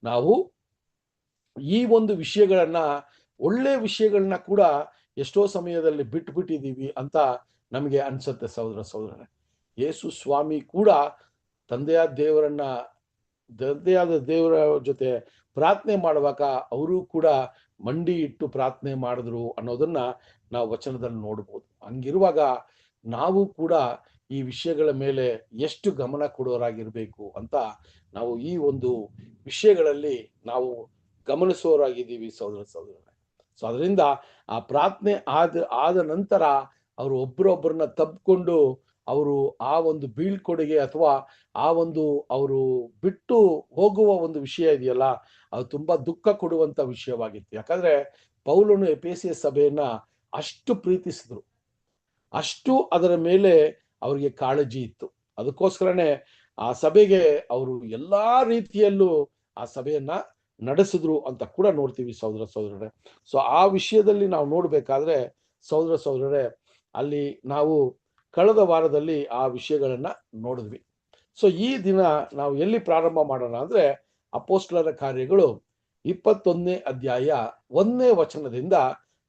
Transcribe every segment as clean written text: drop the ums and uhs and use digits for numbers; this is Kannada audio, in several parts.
ನಾವು ಈ ಒಂದು ವಿಷಯಗಳನ್ನ, ಒಳ್ಳೆ ವಿಷಯಗಳನ್ನ ಕೂಡ ಎಷ್ಟೋ ಸಮಯದಲ್ಲಿ ಬಿಟ್ಟಿದ್ದೀವಿ ಅಂತ ನಮಗೆ ಅನ್ಸುತ್ತೆ ಸಹೋದರರೇ. ಯೇಸು ಸ್ವಾಮಿ ಕೂಡ ತಂದೆಯಾದ ದೇವರ ಜೊತೆ ಪ್ರಾರ್ಥನೆ ಮಾಡುವಾಗ ಅವರು ಕೂಡ ಮಂಡಿ ಇಟ್ಟು ಪ್ರಾರ್ಥನೆ ಮಾಡಿದ್ರು ಅನ್ನೋದನ್ನ ನಾವು ವಚನದಲ್ಲಿ ನೋಡ್ಬೋದು. ಹಂಗಿರುವಾಗ ನಾವು ಕೂಡ ಈ ವಿಷಯಗಳ ಮೇಲೆ ಎಷ್ಟು ಗಮನ ಕೊಡೋರಾಗಿರ್ಬೇಕು ಅಂತ ನಾವು ಈ ಒಂದು ವಿಷಯಗಳಲ್ಲಿ ನಾವು ಗಮನಿಸೋರಾಗಿದ್ದೀವಿ ಸಹೋದರರೇ. ಸೊ ಅದರಿಂದ ಆ ಪ್ರಾರ್ಥನೆ ಆದ ನಂತರ ಅವರು ಒಬ್ಬರೊಬ್ಬರನ್ನ ತಬ್ಕೊಂಡು ಅವರು ಆ ಒಂದು ಬೀಳ್ಕೊಡುಗೆ ಅಥವಾ ಆ ಒಂದು ಅವರು ಬಿಟ್ಟು ಹೋಗುವ ಒಂದು ವಿಷಯ ಇದೆಯಲ್ಲ, ಅದು ತುಂಬಾ ದುಃಖ ಕೊಡುವಂತ ವಿಷಯವಾಗಿತ್ತು. ಯಾಕಂದ್ರೆ ಪೌಲನು ಎಫೆಸಿಯ ಸಭೆಯನ್ನ ಅಷ್ಟು ಪ್ರೀತಿಸಿದ್ರು, ಅಷ್ಟು ಅದರ ಮೇಲೆ ಅವರಿಗೆ ಕಾಳಜಿ ಇತ್ತು. ಅದಕ್ಕೋಸ್ಕರನೇ ಆ ಸಭೆಗೆ ಅವರು ಎಲ್ಲಾ ರೀತಿಯಲ್ಲೂ ಆ ಸಭೆಯನ್ನ ನಡೆಸಿದ್ರು ಅಂತ ಕೂಡ ನೋಡ್ತೀವಿ ಸಹೋದರರೇ. ಸೊ ಆ ವಿಷಯದಲ್ಲಿ ನಾವು ನೋಡ್ಬೇಕಾದ್ರೆ ಸಹೋದರರೇ, ಅಲ್ಲಿ ನಾವು ಕಳೆದ ವಾರದಲ್ಲಿ ಆ ವಿಷಯಗಳನ್ನ ನೋಡಿದ್ವಿ. ಸೊ ಈ ದಿನ ನಾವು ಎಲ್ಲಿ ಪ್ರಾರಂಭ ಮಾಡೋಣ ಅಂದ್ರೆ ಅಪೊಸ್ತಲರ ಕಾರ್ಯಗಳು 21ನೇ ಅಧ್ಯಾಯ 1ನೇ ವಚನದಿಂದ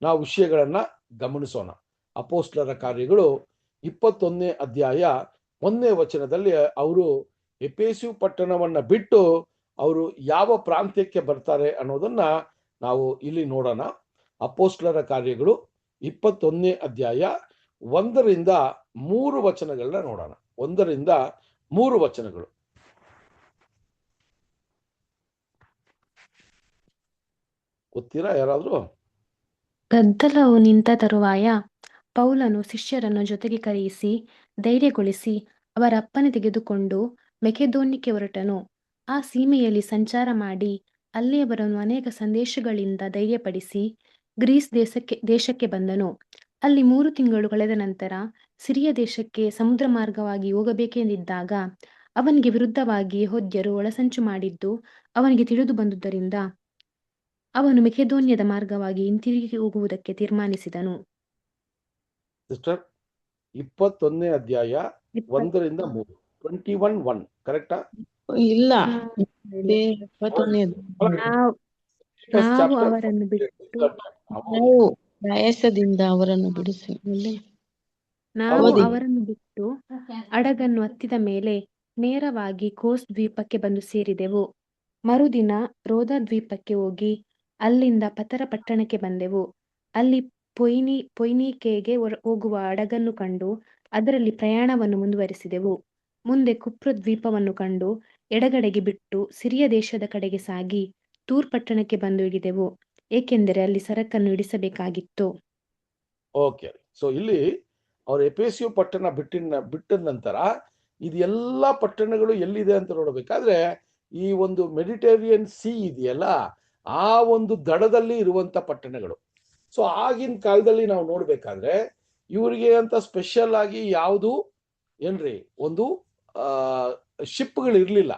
ನಾವು ವಿಷಯಗಳನ್ನ ಗಮನಿಸೋಣ. ಅಪೊಸ್ತಲರ ಕಾರ್ಯಗಳು 21ನೇ ಅಧ್ಯಾಯ 1ನೇ ವಚನದಲ್ಲಿ ಅವರು ಎಫೆಸು ಪಟ್ಟಣವನ್ನ ಬಿಟ್ಟು ಅವರು ಯಾವ ಪ್ರಾಂತ್ಯಕ್ಕೆ ಬರ್ತಾರೆ ಅನ್ನೋದನ್ನ ನಾವು ಇಲ್ಲಿ ನೋಡೋಣ. ಅಪೊಸ್ತಲರ ಕಾರ್ಯಗಳು 21ನೇ ಅಧ್ಯಾಯ 1ರಿಂದ 3 ವಚನಗಳನ್ನ ನೋಡೋಣ. 1ರಿಂದ 3 ವಚನಗಳು. ಗೊತ್ತೀರಾ ಯಾರಾದ್ರೂ? ಗದ್ದಲವು ನಿಂತ ತರುವಾಯ ಪೌಲನು ಶಿಷ್ಯರನ್ನು ಜೊತೆಗೆ ಕರೆಯಿಸಿ ಧೈರ್ಯಗೊಳಿಸಿ ಅವರ ಅಪ್ಪಣೆ ತೆಗೆದುಕೊಂಡು ಮೆಕೆದೋನ್ಯಕ್ಕೆ ಹೊರಟನು. ಆ ಸೀಮೆಯಲ್ಲಿ ಸಂಚಾರ ಮಾಡಿ ಅಲ್ಲಿಯವರನ್ನು ಅನೇಕ ಸಂದೇಶಗಳಿಂದ ಧೈರ್ಯಪಡಿಸಿ ಗ್ರೀಸ್ ದೇಶಕ್ಕೆ ಬಂದನು. ಅಲ್ಲಿ 3 ತಿಂಗಳು ಕಳೆದ ನಂತರ ಸಿರಿಯ ದೇಶಕ್ಕೆ ಸಮುದ್ರ ಮಾರ್ಗವಾಗಿ ಹೋಗಬೇಕೆಂದಿದ್ದಾಗ ಅವನಿಗೆ ವಿರುದ್ಧವಾಗಿ ಯೆಹೂದ್ಯರು ಒಳಸಂಚು ಮಾಡಿದ್ದು ಅವನಿಗೆ ತಿಳಿದು ಬಂದುದರಿಂದ ಅವನು ಮೆಕೆದೋನ್ಯದ ಮಾರ್ಗವಾಗಿ ಹಿಂತಿರುಗಿ ಹೋಗುವುದಕ್ಕೆ ತೀರ್ಮಾನಿಸಿದನು. ಸಿಸ್ಟರ್, 21ನೇ ಅಧ್ಯಾಯ 1ರಿಂದ 3, 21:1 ಕರೆಕ್ಟಾ? ಇಲ್ಲ, ನಾವು ಅವರನ್ನು ಬಿಟ್ಟು ಪ್ರಯಾಸದಿಂದ ಅವರನ್ನು ಬಿಡಿಸಿ ನಾವು ಅವರನ್ನು ಬಿಟ್ಟು ಹಡಗನ್ನು ಹತ್ತಿದ ಮೇಲೆ ನೇರವಾಗಿ ಕೋಸ್ ದ್ವೀಪಕ್ಕೆ ಬಂದು ಸೇರಿದೆವು. ಮರುದಿನ ರೋದ ದ್ವೀಪಕ್ಕೆ ಹೋಗಿ ಅಲ್ಲಿಂದ ಪತರ ಪಟ್ಟಣಕ್ಕೆ ಬಂದೆವು. ಅಲ್ಲಿ ಪೊಯ್ನಿಕೆಗೆ ಹೋಗುವ ಹಡಗನ್ನು ಕಂಡು ಅದರಲ್ಲಿ ಪ್ರಯಾಣವನ್ನು ಮುಂದುವರಿಸಿದೆವು. ಮುಂದೆ ಕುಪ್ರ ದ್ವೀಪವನ್ನು ಕಂಡು ಎಡಗಡೆಗೆ ಬಿಟ್ಟು ಸಿರಿಯ ದೇಶದ ಕಡೆಗೆ ಸಾಗಿ ತೂರ್ ಪಟ್ಟಣಕ್ಕೆ ಬಂದು ಇಳಿದೆವು, ಏಕೆಂದರೆ ಅಲ್ಲಿ ಸರಕನ್ನು ಇಳಿಸಬೇಕಾಗಿತ್ತು. ಓಕೆ, ಸೊ ಇಲ್ಲಿ ಅವ್ರ ಎಫೆಸು ಪಟ್ಟಣ ಬಿಟ್ಟ ನಂತರ ಇದೆಲ್ಲ ಪಟ್ಟಣಗಳು ಎಲ್ಲಿದೆ ಅಂತ ನೋಡಬೇಕಾದ್ರೆ ಈ ಒಂದು ಮೆಡಿಟೇರಿಯನ್ ಸಿ ಇದೆಯಲ್ಲ, ಆ ಒಂದು ದಡದಲ್ಲಿ ಇರುವಂತ ಪಟ್ಟಣಗಳು. ಸೊ ಆಗಿನ ಕಾಲದಲ್ಲಿ ನಾವು ನೋಡ್ಬೇಕಾದ್ರೆ ಇವರಿಗೆ ಅಂತ ಸ್ಪೆಷಲ್ ಆಗಿ ಯಾವುದು ಏನ್ರಿ ಒಂದು ಶಿಪ್ಗಳು ಇರ್ಲಿಲ್ಲ.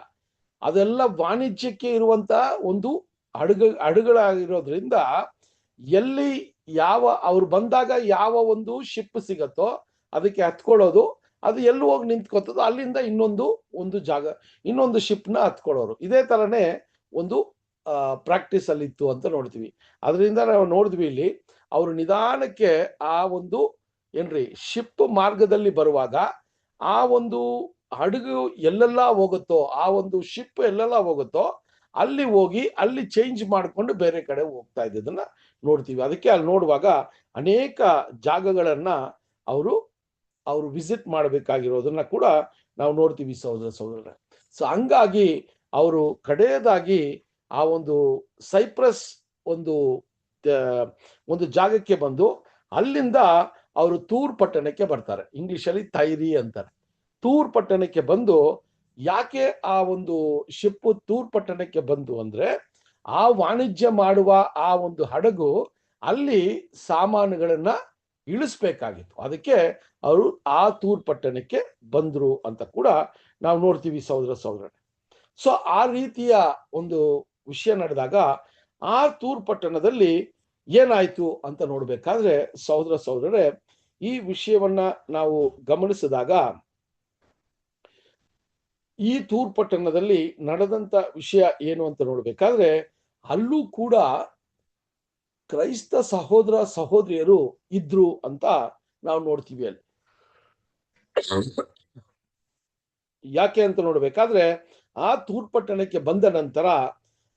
ಅದೆಲ್ಲ ವಾಣಿಜ್ಯಕ್ಕೆ ಇರುವಂತ ಒಂದು ಹಡಗುಗಳಾಗಿರೋದ್ರಿಂದ ಎಲ್ಲಿ ಅವ್ರು ಬಂದಾಗ ಯಾವ ಒಂದು ಶಿಪ್ ಸಿಗತ್ತೋ ಅದಕ್ಕೆ ಹತ್ಕೊಳ್ಳೋದು, ಅದು ಎಲ್ಲಿ ಹೋಗಿ ನಿಂತ್ಕೋತದೋ ಅಲ್ಲಿಂದ ಇನ್ನೊಂದು ಶಿಪ್ನ ಹತ್ಕೊಳ್ಳೋರು. ಇದೇ ತರನೇ ಒಂದು ಪ್ರಾಕ್ಟೀಸ್ ಅಲ್ಲಿ ಇತ್ತು ಅಂತ ನೋಡ್ತೀವಿ. ಅದರಿಂದ ನಾವು ನೋಡಿದ್ವಿ ಇಲ್ಲಿ ಅವರು ನಿಧಾನಕ್ಕೆ ಆ ಒಂದು ಶಿಪ್ ಮಾರ್ಗದಲ್ಲಿ ಬರುವಾಗ ಆ ಒಂದು ಹಡಗು ಎಲ್ಲೆಲ್ಲ ಹೋಗುತ್ತೋ, ಆ ಒಂದು ಶಿಪ್ ಎಲ್ಲೆಲ್ಲ ಹೋಗುತ್ತೋ ಅಲ್ಲಿ ಹೋಗಿ ಅಲ್ಲಿ ಚೇಂಜ್ ಮಾಡ್ಕೊಂಡು ಬೇರೆ ಕಡೆ ಹೋಗ್ತಾ ಇದ್ದದನ್ನ ನೋಡ್ತೀವಿ. ಅದಕ್ಕೆ ಅಲ್ಲಿ ನೋಡುವಾಗ ಅನೇಕ ಜಾಗಗಳನ್ನ ಅವರು ವಿಸಿಟ್ ಮಾಡಬೇಕಾಗಿರೋದನ್ನ ಕೂಡ ನಾವು ನೋಡ್ತೀವಿ ಸಹೋದರ. ಸೊ ಹಂಗಾಗಿ ಅವರು ಕಡೆಯದಾಗಿ ಆ ಒಂದು ಸೈಪ್ರಸ್ ಒಂದು ಜಾಗಕ್ಕೆ ಬಂದು ಅಲ್ಲಿಂದ ಅವರು ತೂರ್ ಪಟ್ಟಣಕ್ಕೆ ಬರ್ತಾರೆ. ಇಂಗ್ಲಿಷಲ್ಲಿ ತೈರಿ ಅಂತಾರೆ. ತೂರ್ ಪಟ್ಟಣಕ್ಕೆ ಬಂದು, ಯಾಕೆ ಆ ಒಂದು ಶಿಪ್ ತೂರ್ ಪಟ್ಟಣಕ್ಕೆ ಬಂದು ಅಂದ್ರೆ ಆ ವಾಣಿಜ್ಯ ಮಾಡುವ ಆ ಒಂದು ಹಡಗು ಅಲ್ಲಿ ಸಾಮಾನುಗಳನ್ನ ಇಳಿಸ್ಬೇಕಾಗಿತ್ತು. ಅದಕ್ಕೆ ಅವರು ಆ ತೂರ್ ಪಟ್ಟಣಕ್ಕೆ ಬಂದ್ರು ಅಂತ ಕೂಡ ನಾವು ನೋಡ್ತೀವಿ ಸಹೋದರ. ಸೊ ಆ ರೀತಿಯ ಒಂದು ವಿಷಯ ನಡೆದಾಗ ಆ ತೂರ್ ಪಟ್ಟಣದಲ್ಲಿ ಏನಾಯ್ತು ಅಂತ ನೋಡ್ಬೇಕಾದ್ರೆ ಸಹೋದರರೇ, ಈ ವಿಷಯವನ್ನ ನಾವು ಗಮನಿಸಿದಾಗ ಈ ತೂರ್ ಪಟ್ಟಣದಲ್ಲಿ ನಡೆದಂತ ವಿಷಯ ಏನು ಅಂತ ನೋಡ್ಬೇಕಾದ್ರೆ ಅಲ್ಲೂ ಕೂಡ ಕ್ರೈಸ್ತ ಸಹೋದರ ಸಹೋದರಿಯರು ಇದ್ರು ಅಂತ ನಾವು ನೋಡ್ತೀವಿ ಅಲ್ಲಿ. ಯಾಕೆ ಅಂತ ನೋಡ್ಬೇಕಾದ್ರೆ ಆ ತೂರ್ ಪಟ್ಟಣಕ್ಕೆ ಬಂದ ನಂತರ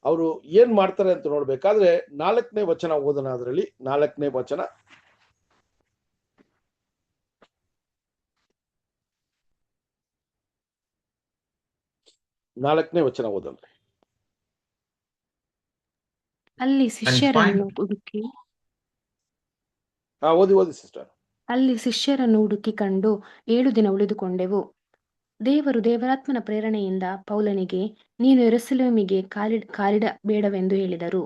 ಅವರು ಏನ್ ಮಾಡ್ತಾರೆ ಅಂತ ನೋಡ್ಬೇಕಾದ್ರೆ 4ನೇ ವಚನ ಓದೋಣ. ಅದರಲ್ಲಿ 4ನೇ ವಚನ, ಓದೋಣ. ಅಲ್ಲಿ ಶಿಷ್ಯರನ್ನು ಹುಡುಕಿ ಓದಿ ಸಿಸ್ಟರ್. ಅಲ್ಲಿ ಶಿಷ್ಯರನ್ನು ಹುಡುಕಿ ಕಂಡು 7 ದಿನ ಉಳಿದುಕೊಂಡೆವು. ದೇವರಾತ್ಮನ ಪ್ರೇರಣೆಯಿಂದ ಪೌಲನಿಗೆ, ನೀನು ಯೆರೂಸಲೇಮಿಗೆ ಕಾಲಿಡಬೇಡವೆಂದು ಹೇಳಿದರು.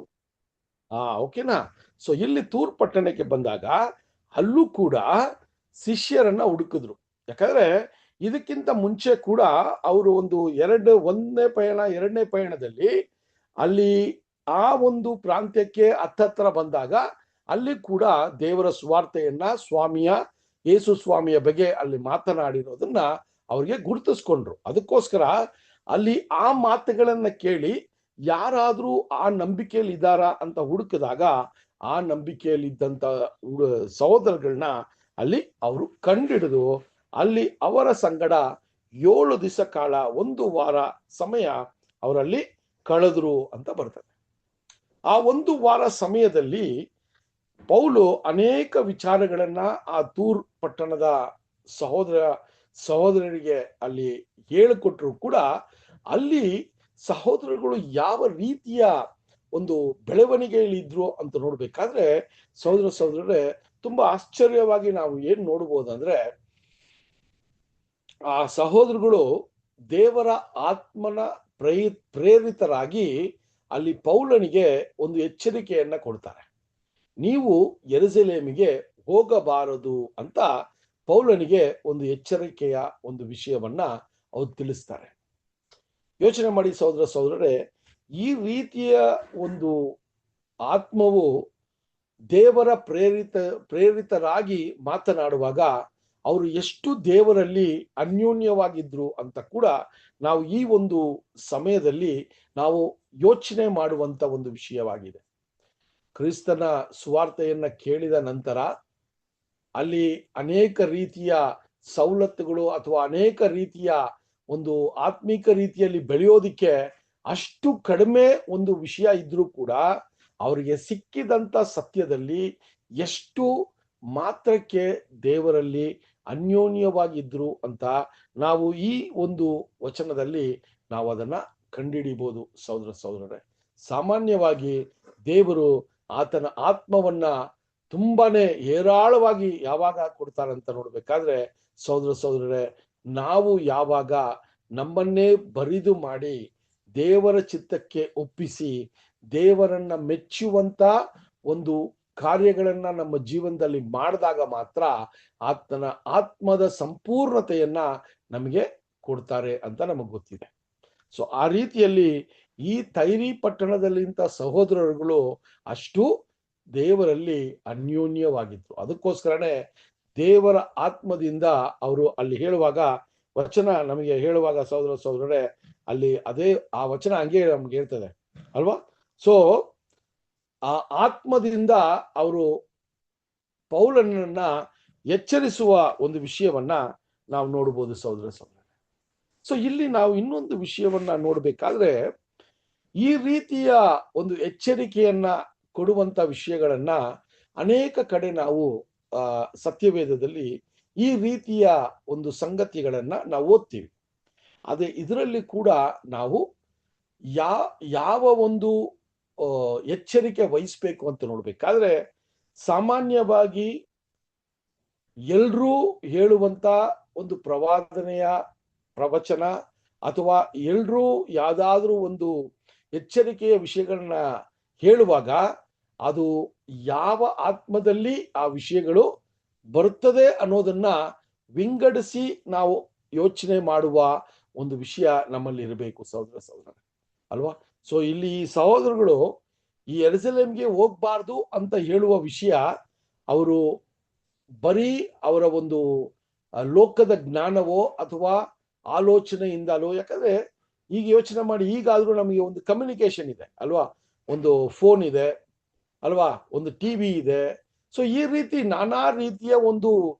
ಓಕೆನಾ. ಸೊ ಇಲ್ಲಿ ತೂರ್ ಪಟ್ಟಣಕ್ಕೆ ಬಂದಾಗ ಅಲ್ಲೂ ಕೂಡ ಶಿಷ್ಯರನ್ನ ಹುಡುಕಿದ್ರು. ಯಾಕಂದ್ರೆ ಇದಕ್ಕಿಂತ ಮುಂಚೆ ಕೂಡ ಅವರು ಒಂದನೇ ಪಯಣ 2ನೇ ಪಯಣದಲ್ಲಿ ಅಲ್ಲಿ ಆ ಒಂದು ಪ್ರಾಂತ್ಯಕ್ಕೆ ಹತ್ತತ್ರ ಬಂದಾಗ ಅಲ್ಲಿ ಕೂಡ ದೇವರ ಸುವಾರ್ತೆಯನ್ನ ಯೇಸು ಸ್ವಾಮಿಯ ಬಗ್ಗೆ ಅಲ್ಲಿ ಮಾತನಾಡಿರೋದನ್ನ ಅವ್ರಿಗೆ ಗುರುತಿಸ್ಕೊಂಡ್ರು. ಅದಕ್ಕೋಸ್ಕರ ಅಲ್ಲಿ ಆ ಮಾತುಗಳನ್ನ ಕೇಳಿ ಯಾರಾದ್ರೂ ಆ ನಂಬಿಕೆಯಲ್ಲಿ ಇದ್ದಾರಾ ಅಂತ ಹುಡುಕಿದಾಗ ಆ ನಂಬಿಕೆಯಲ್ಲಿ ಇದ್ದಂತ ಸಹೋದರಗಳನ್ನ ಅಲ್ಲಿ ಅವರು ಕಂಡಿಡಿದು ಅಲ್ಲಿ ಅವರ ಸಂಗಡ 7 ದಿವಸ ಕಾಲ 1 ವಾರ ಸಮಯ ಅವರಲ್ಲಿ ಕಳೆದ್ರು ಅಂತ ಬರ್ತದೆ. ಆ 1 ವಾರ ಸಮಯದಲ್ಲಿ ಪೌಲು ಅನೇಕ ವಿಚಾರಗಳನ್ನ ಆ ತೂರ್ ಪಟ್ಟಣದ ಸಹೋದರರಿಗೆ ಅಲ್ಲಿ ಹೇಳಿಕೊಟ್ರು ಕೂಡ ಅಲ್ಲಿ ಸಹೋದರಗಳು ಯಾವ ರೀತಿಯ ಒಂದು ಬೆಳವಣಿಗೆಯಲ್ಲಿದ್ರು ಅಂತ ನೋಡ್ಬೇಕಾದ್ರೆ ಸಹೋದರರೇ ತುಂಬಾ ಆಶ್ಚರ್ಯವಾಗಿ ನಾವು ಏನ್ ನೋಡ್ಬೋದಂದ್ರೆ ಆ ಸಹೋದರಗಳು ದೇವರ ಆತ್ಮನ ಪ್ರೇರಿತರಾಗಿ ಅಲ್ಲಿ ಪೌಲನಿಗೆ ಒಂದು ಎಚ್ಚರಿಕೆಯನ್ನ ಕೊಡ್ತಾರೆ. ನೀವು ಯೆರೂಸಲೇಮಿಗೆ ಹೋಗಬಾರದು ಅಂತ ಪೌಲನಿಗೆ ಒಂದು ಎಚ್ಚರಿಕೆಯ ಒಂದು ವಿಷಯವನ್ನ ಅವ್ರು ತಿಳಿಸ್ತಾರೆ. ಯೋಚನೆ ಮಾಡಿ ಸಹೋದರರೇ, ಈ ರೀತಿಯ ಒಂದು ಆತ್ಮವು ದೇವರ ಪ್ರೇರಿತರಾಗಿ ಮಾತನಾಡುವಾಗ ಅವರು ಎಷ್ಟು ದೇವರಲ್ಲಿ ಅನ್ಯೋನ್ಯವಾಗಿದ್ರು ಅಂತ ಕೂಡ ನಾವು ಈ ಒಂದು ಸಮಯದಲ್ಲಿ ನಾವು ಯೋಚನೆ ಮಾಡುವಂತ ಒಂದು ವಿಷಯವಾಗಿದೆ. ಕ್ರಿಸ್ತನ ಸುವಾರ್ತೆಯನ್ನ ಕೇಳಿದ ನಂತರ ಅಲ್ಲಿ ಅನೇಕ ರೀತಿಯ ಸವಲತ್ತುಗಳು ಅಥವಾ ಅನೇಕ ರೀತಿಯ ಒಂದು ಆತ್ಮಿಕ ರೀತಿಯಲ್ಲಿ ಬೆಳೆಯೋದಿಕ್ಕೆ ಅಷ್ಟು ಕಡಿಮೆ ಒಂದು ವಿಷಯ ಇದ್ರೂ ಕೂಡ ಅವರಿಗೆ ಸಿಕ್ಕಿದಂತ ಸತ್ಯದಲ್ಲಿ ಎಷ್ಟು ಮಾತ್ರಕ್ಕೆ ದೇವರಲ್ಲಿ ಅನ್ಯೋನ್ಯವಾಗಿದ್ರು ಅಂತ ನಾವು ಈ ಒಂದು ವಚನದಲ್ಲಿ ನಾವು ಅದನ್ನ ಕಂಡುಹಿಡಿಬಹುದು. ಸಹೋದರರೇ, ಸಾಮಾನ್ಯವಾಗಿ ದೇವರು ಆತನ ಆತ್ಮವನ್ನ ತುಂಬಾನೇ ಹೇರಾಳವಾಗಿ ಯಾವಾಗ ಕೊಡ್ತಾರಂತ ನೋಡ್ಬೇಕಾದ್ರೆ ಸಹೋದರರೇ, ನಾವು ಯಾವಾಗ ನಮ್ಮನ್ನೇ ಬರಿದು ಮಾಡಿ ದೇವರ ಚಿತ್ತಕ್ಕೆ ಒಪ್ಪಿಸಿ ದೇವರನ್ನ ಮೆಚ್ಚುವಂತ ಒಂದು ಕಾರ್ಯಗಳನ್ನ ನಮ್ಮ ಜೀವನದಲ್ಲಿ ಮಾಡಿದಾಗ ಮಾತ್ರ ಆತನ ಆತ್ಮದ ಸಂಪೂರ್ಣತೆಯನ್ನ ನಮಗೆ ಕೊಡ್ತಾರೆ ಅಂತ ನಮಗೆ ಗೊತ್ತಿದೆ. ಸೊ ಆ ರೀತಿಯಲ್ಲಿ ಈ ತೈರಿ ಪಟ್ಟಣದಲ್ಲಿಂತ ಸಹೋದರರುಗಳು ಅಷ್ಟು ದೇವರಲ್ಲಿ ಅನ್ಯೋನ್ಯವಾಗಿದ್ರು. ಅದಕ್ಕೋಸ್ಕರನೇ ದೇವರ ಆತ್ಮದಿಂದ ಅವರು ಅಲ್ಲಿ ಹೇಳುವಾಗ ವಚನ ನಮಗೆ ಹೇಳುವಾಗ ಸಹೋದರರೇ ಅಲ್ಲಿ ಅದೇ ಆ ವಚನ ಹಂಗೆ ನಮ್ಗೆ ಹೇಳ್ತದೆ ಅಲ್ವಾ. ಸೊ ಆ ಆತ್ಮದಿಂದ ಅವರು ಪೌಲನನ್ನ ಎಚ್ಚರಿಸುವ ಒಂದು ವಿಷಯವನ್ನ ನಾವು ನೋಡ್ಬೋದು ಸಹೋದರರೇ. ಸೊ ಇಲ್ಲಿ ನಾವು ಇನ್ನೊಂದು ವಿಷಯವನ್ನ ನೋಡ್ಬೇಕಾದ್ರೆ ಈ ರೀತಿಯ ಒಂದು ಎಚ್ಚರಿಕೆಯನ್ನ ಕೊಡುವಂತ ವಿಷಯಗಳನ್ನ ಅನೇಕ ಕಡೆ ನಾವು ಸತ್ಯವೇದದಲ್ಲಿ ಈ ರೀತಿಯ ಒಂದು ಸಂಗತಿಗಳನ್ನ ನಾವು ಓದ್ತೀವಿ. ಅದೇ ಇದರಲ್ಲಿ ಕೂಡ ನಾವು ಯಾವ ಒಂದು ಎಚ್ಚರಿಕೆ ವಹಿಸ್ಬೇಕು ಅಂತ ನೋಡ್ಬೇಕಾದ್ರೆ ಸಾಮಾನ್ಯವಾಗಿ ಎಲ್ರೂ ಹೇಳುವಂತ ಒಂದು ಪ್ರವಚನ ಅಥವಾ ಎಲ್ರೂ ಯಾವ್ದಾದ್ರೂ ಒಂದು ಎಚ್ಚರಿಕೆಯ ವಿಷಯಗಳನ್ನ ಹೇಳುವಾಗ ಅದು ಯಾವ ಆತ್ಮದಲ್ಲಿ ಆ ವಿಷಯಗಳು ಬರುತ್ತದೆ ಅನ್ನೋದನ್ನ ವಿಂಗಡಿಸಿ ನಾವು ಯೋಚನೆ ಮಾಡುವ ಒಂದು ವಿಷಯ ನಮ್ಮಲ್ಲಿ ಇರಬೇಕು ಸಹೋದರ ಅಲ್ವಾ. ಸೊ ಇಲ್ಲಿ ಈ ಸಹೋದರಗಳು ಈ ಯೆರೂಸಲೇಮಿಗೆ ಹೋಗ್ಬಾರ್ದು ಅಂತ ಹೇಳುವ ವಿಷಯ ಅವರು ಬರೀ ಅವರ ಒಂದು ಲೋಕದ ಜ್ಞಾನವೋ ಅಥವಾ ಆಲೋಚನೆಯಿಂದಲೋ, ಯಾಕಂದ್ರೆ ಈಗ ಯೋಚನೆ ಮಾಡಿ, ಈಗಾದ್ರೂ ನಮಗೆ ಒಂದು ಕಮ್ಯುನಿಕೇಶನ್ ಇದೆ ಅಲ್ವಾ, ಒಂದು ಫೋನ್ ಇದೆ ಅಲ್ವಾ, ಒಂದು ಟಿವಿ ಇದೆ. ಸೊ ಈ ರೀತಿ ನಾನಾ ರೀತಿಯ ಒಂದು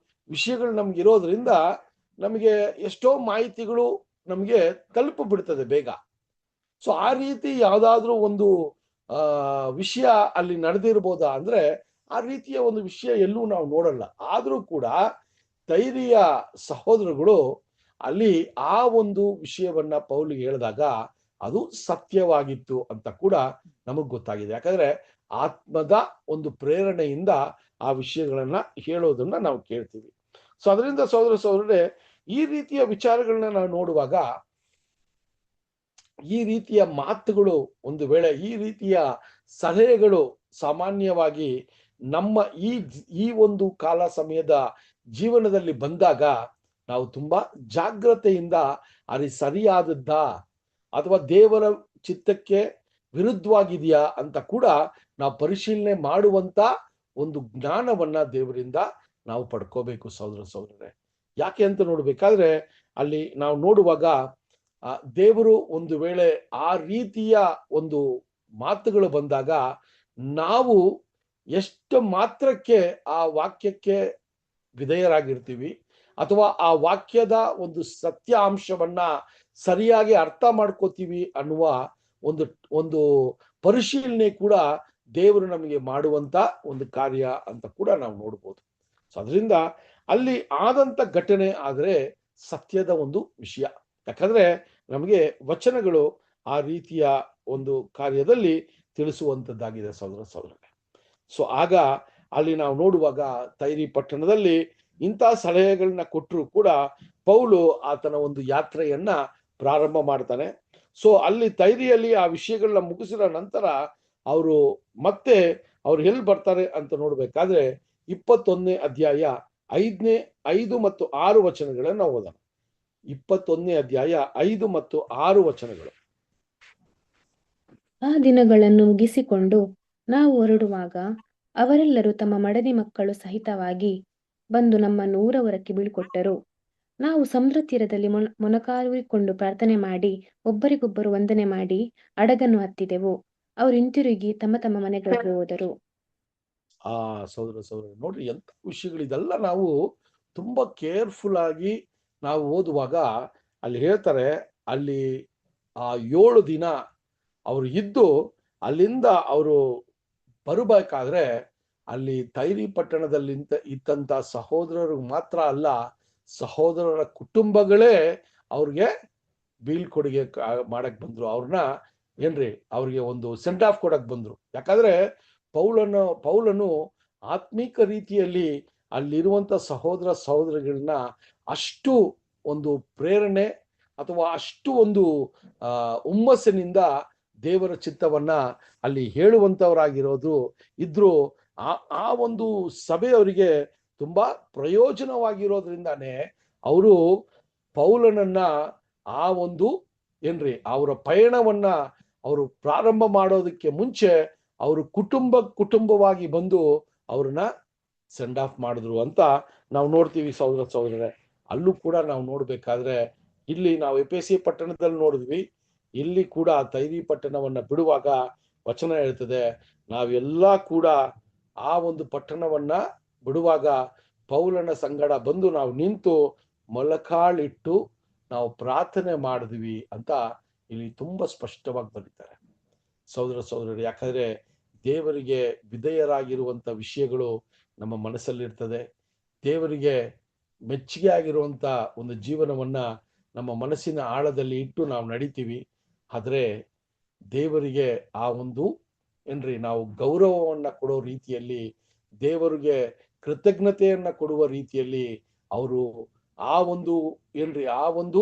ವಿಷಯಗಳು ನಮ್ಗೆ ಇರೋದ್ರಿಂದ ನಮಗೆ ಎಷ್ಟೋ ಮಾಹಿತಿಗಳು ನಮಗೆ ತಲುಪಿಬಿಡ್ತದೆ ಬೇಗ. ಸೊ ಆ ರೀತಿ ಯಾವ್ದಾದ್ರೂ ಒಂದು ವಿಷಯ ಅಲ್ಲಿ ನಡೆದಿರ್ಬೋದಾ ಅಂದ್ರೆ, ಆ ರೀತಿಯ ಒಂದು ವಿಷಯ ಎಲ್ಲೂ ನಾವು ನೋಡಲ್ಲ. ಆದ್ರೂ ಕೂಡ ಧೈರ್ಯ ಸಹೋದರಗಳು ಅಲ್ಲಿ ಆ ಒಂದು ವಿಷಯವನ್ನ ಪೌಲಿಗೆ ಹೇಳಿದಾಗ ಅದು ಸತ್ಯವಾಗಿತ್ತು ಅಂತ ಕೂಡ ನಮಗ್ ಗೊತ್ತಾಗಿದೆ. ಯಾಕಂದ್ರೆ ಆತ್ಮದ ಒಂದು ಪ್ರೇರಣೆಯಿಂದ ಆ ವಿಷಯಗಳನ್ನ ಹೇಳೋದನ್ನ ನಾವು ಕೇಳ್ತೀವಿ. ಸೊ ಅದರಿಂದ ಸಹೋದರರೇ, ಈ ರೀತಿಯ ವಿಚಾರಗಳನ್ನ ನಾವು ನೋಡುವಾಗ, ಈ ರೀತಿಯ ಮಾತುಗಳು, ಒಂದು ವೇಳೆ ಈ ರೀತಿಯ ಸಲಹೆಗಳು ಸಾಮಾನ್ಯವಾಗಿ ನಮ್ಮ ಈ ಒಂದು ಕಾಲ ಸಮಯದ ಜೀವನದಲ್ಲಿ ಬಂದಾಗ ನಾವು ತುಂಬಾ ಜಾಗ್ರತೆಯಿಂದ ಅದು ಸರಿಯಾದದ್ದ ಅಥವಾ ದೇವರ ಚಿತ್ತಕ್ಕೆ ವಿರುದ್ಧವಾಗಿದೆಯಾ ಅಂತ ಕೂಡ ನಾವು ಪರಿಶೀಲನೆ ಮಾಡುವಂತ ಒಂದು ಜ್ಞಾನವನ್ನ ದೇವರಿಂದ ನಾವು ಪಡ್ಕೋಬೇಕು ಸಹೋದರರೇ. ಯಾಕೆ ಅಂತ ನೋಡ್ಬೇಕಾದ್ರೆ, ಅಲ್ಲಿ ನಾವು ನೋಡುವಾಗ ದೇವರು ಒಂದು ವೇಳೆ ಆ ರೀತಿಯ ಒಂದು ಮಾತುಗಳು ಬಂದಾಗ ನಾವು ಎಷ್ಟು ಮಾತ್ರಕ್ಕೆ ಆ ವಾಕ್ಯಕ್ಕೆ ವಿಧೇಯರಾಗಿರ್ತೀವಿ ಅಥವಾ ಆ ವಾಕ್ಯದ ಒಂದು ಸತ್ಯಾಂಶವನ್ನ ಸರಿಯಾಗಿ ಅರ್ಥ ಮಾಡ್ಕೋತೀವಿ ಅನ್ನುವ ಒಂದು ಪರಿಶೀಲನೆ ಕೂಡ ದೇವರು ನಮಗೆ ಮಾಡುವಂತ ಒಂದು ಕಾರ್ಯ ಅಂತ ಕೂಡ ನಾವು ನೋಡ್ಬೋದು. ಸೊ ಅದರಿಂದ ಅಲ್ಲಿ ಆದಂತ ಘಟನೆ ಆದ್ರೆ ಸತ್ಯದ ಒಂದು ವಿಷಯ. ಯಾಕಂದ್ರೆ ನಮಗೆ ವಚನಗಳು ಆ ರೀತಿಯ ಒಂದು ಕಾರ್ಯದಲ್ಲಿ ತಿಳಿಸುವಂತದ್ದಾಗಿದೆ ಸಹೋದರರೇ. ಸೊ ಆಗ ಅಲ್ಲಿ ನಾವು ನೋಡುವಾಗ ತೈರಿ ಪಟ್ಟಣದಲ್ಲಿ ಇಂಥ ಸಲಹೆಗಳನ್ನ ಕೊಟ್ಟರು ಕೂಡ ಪೌಲು ಆತನ ಒಂದು ಯಾತ್ರೆಯನ್ನ ಪ್ರಾರಂಭ ಮಾಡ್ತಾನೆ. ಸೊ ಅಲ್ಲಿ ತೈರಿಯಲ್ಲಿ ಆ ವಿಷಯಗಳನ್ನ ಮುಗಿಸಿದ ನಂತರ ಅವರು ಮತ್ತೆ ಅವ್ರು ಎಲ್ಲಿ ಬರ್ತಾರೆ ಅಂತ ನೋಡ್ಬೇಕಾದ್ರೆ 21ನೇ ಅಧ್ಯಾಯ 5 ಮತ್ತು 6 ವಚನಗಳನ್ನ ಓದೋಣ. 21ನೇ ಅಧ್ಯಾಯ 5 ಮತ್ತು 6 ವಚನಗಳು. ಆ ದಿನಗಳನ್ನು ಮುಗಿಸಿಕೊಂಡು ನಾವು ಹೊರಡುವಾಗ ಅವರೆಲ್ಲರೂ ತಮ್ಮ ಮಡದಿ ಮಕ್ಕಳು ಸಹಿತವಾಗಿ ಬಂದು ನಮ್ಮನ್ನು ಊರವರಕ್ಕೆ ಬೀಳ್ಕೊಟ್ಟರು. ನಾವು ಸಮುದ್ರ ತೀರದಲ್ಲಿ ಮೊಣಕಾಲೂರಿಕೊಂಡು ಪ್ರಾರ್ಥನೆ ಮಾಡಿ ಒಬ್ಬರಿಗೊಬ್ಬರು ವಂದನೆ ಮಾಡಿ ಹಡಗನ್ನು ಹತ್ತಿದೆವು. ಅವರು ಹಿಂತಿರುಗಿ ತಮ್ಮ ತಮ್ಮ ಮನೆಗಳಿಗೆ ಹೋದರು. ಆ ಸಹೋದರ ನೋಡ್ರಿ, ಎಂತ ವಿಷಯಗಳು ಇದೆಲ್ಲ ನಾವು ತುಂಬಾ ಕೇರ್ಫುಲ್ ಆಗಿ ನಾವು ಓದುವಾಗ ಅಲ್ಲಿ ಹೇಳ್ತಾರೆ, ಅಲ್ಲಿ ಆ 7 ದಿನ ಅವರು ಇದ್ದು ಅಲ್ಲಿಂದ ಅವರು ಬರಬೇಕಾದ್ರೆ ಅಲ್ಲಿ ತೈರಿ ಪಟ್ಟಣದಲ್ಲಿ ಇದ್ದಂತ ಸಹೋದರರು ಮಾತ್ರ ಅಲ್ಲ, ಸಹೋದರರ ಕುಟುಂಬಗಳೇ ಅವ್ರಿಗೆ ಬೀಳ್ಕೊಡುಗೆ ಮಾಡಕ್ ಬಂದ್ರು. ಅವ್ರಿಗೆ ಒಂದು ಸೆಂಡ್ ಆಫ್ ಕೊಡಕ್ ಬಂದ್ರು. ಯಾಕಂದ್ರೆ ಪೌಲನು ಆತ್ಮೀಕ ರೀತಿಯಲ್ಲಿ ಅಲ್ಲಿರುವಂತ ಸಹೋದರಗಳನ್ನ ಅಷ್ಟು ಒಂದು ಪ್ರೇರಣೆ ಅಥವಾ ಅಷ್ಟು ಒಂದು ಹುಮ್ಮಸ್ಸಿನಿಂದ ದೇವರ ಚಿತ್ತವನ್ನ ಅಲ್ಲಿ ಹೇಳುವಂತವರಾಗಿರೋದು ಇದ್ರು. ಆ ಒಂದು ಸಭೆ ಅವರಿಗೆ ತುಂಬಾ ಪ್ರಯೋಜನವಾಗಿರೋದ್ರಿಂದಾನೇ ಅವರು ಪೌಲನನ್ನ ಆ ಒಂದು ಅವರ ಪಯಣವನ್ನ ಅವರು ಪ್ರಾರಂಭ ಮಾಡೋದಕ್ಕೆ ಮುಂಚೆ ಅವರು ಕುಟುಂಬವಾಗಿ ಬಂದು ಅವ್ರನ್ನ ಸೆಂಡ್ ಆಫ್ ಮಾಡಿದ್ರು ಅಂತ ನಾವು ನೋಡ್ತೀವಿ ಸಹೋದರರೇ. ಅಲ್ಲೂ ಕೂಡ ನಾವು ನೋಡ್ಬೇಕಾದ್ರೆ ಇಲ್ಲಿ ನಾವು ಎಫೆಸಿ ಪಟ್ಟಣದಲ್ಲಿ ನೋಡಿದ್ವಿ, ಇಲ್ಲಿ ಕೂಡ ತೈರಿ ಪಟ್ಟಣವನ್ನ ಬಿಡುವಾಗ ವಚನ ಹೇಳ್ತದೆ, ನಾವೆಲ್ಲ ಕೂಡ ಆ ಒಂದು ಪಟ್ಟಣವನ್ನ ಬಿಡುವಾಗ ಪೌಲನ ಸಂಗಡ ಬಂದು ನಾವು ನಿಂತು ಮೊಳಕಾಳಿಟ್ಟು ನಾವು ಪ್ರಾರ್ಥನೆ ಮಾಡಿದ್ವಿ ಅಂತ ಇಲ್ಲಿ ತುಂಬಾ ಸ್ಪಷ್ಟವಾಗಿ ಬರೀತಾರೆ ಸಹೋದರರೇ. ಯಾಕಂದ್ರೆ ದೇವರಿಗೆ ವಿಧೇಯರಾಗಿರುವಂತ ವಿಷಯಗಳು ನಮ್ಮ ಮನಸ್ಸಲ್ಲಿರ್ತದೆ. ದೇವರಿಗೆ ಮೆಚ್ಚುಗೆ ಆಗಿರುವಂತ ಒಂದು ಜೀವನವನ್ನ ನಮ್ಮ ಮನಸ್ಸಿನ ಆಳದಲ್ಲಿ ಇಟ್ಟು ನಾವು ನಡಿತೀವಿ. ಆದ್ರೆ ದೇವರಿಗೆ ಆ ಒಂದು ನಾವು ಗೌರವವನ್ನ ಕೊಡೋ ರೀತಿಯಲ್ಲಿ, ದೇವರಿಗೆ ಕೃತಜ್ಞತೆಯನ್ನ ಕೊಡುವ ರೀತಿಯಲ್ಲಿ ಅವರು ಆ ಒಂದು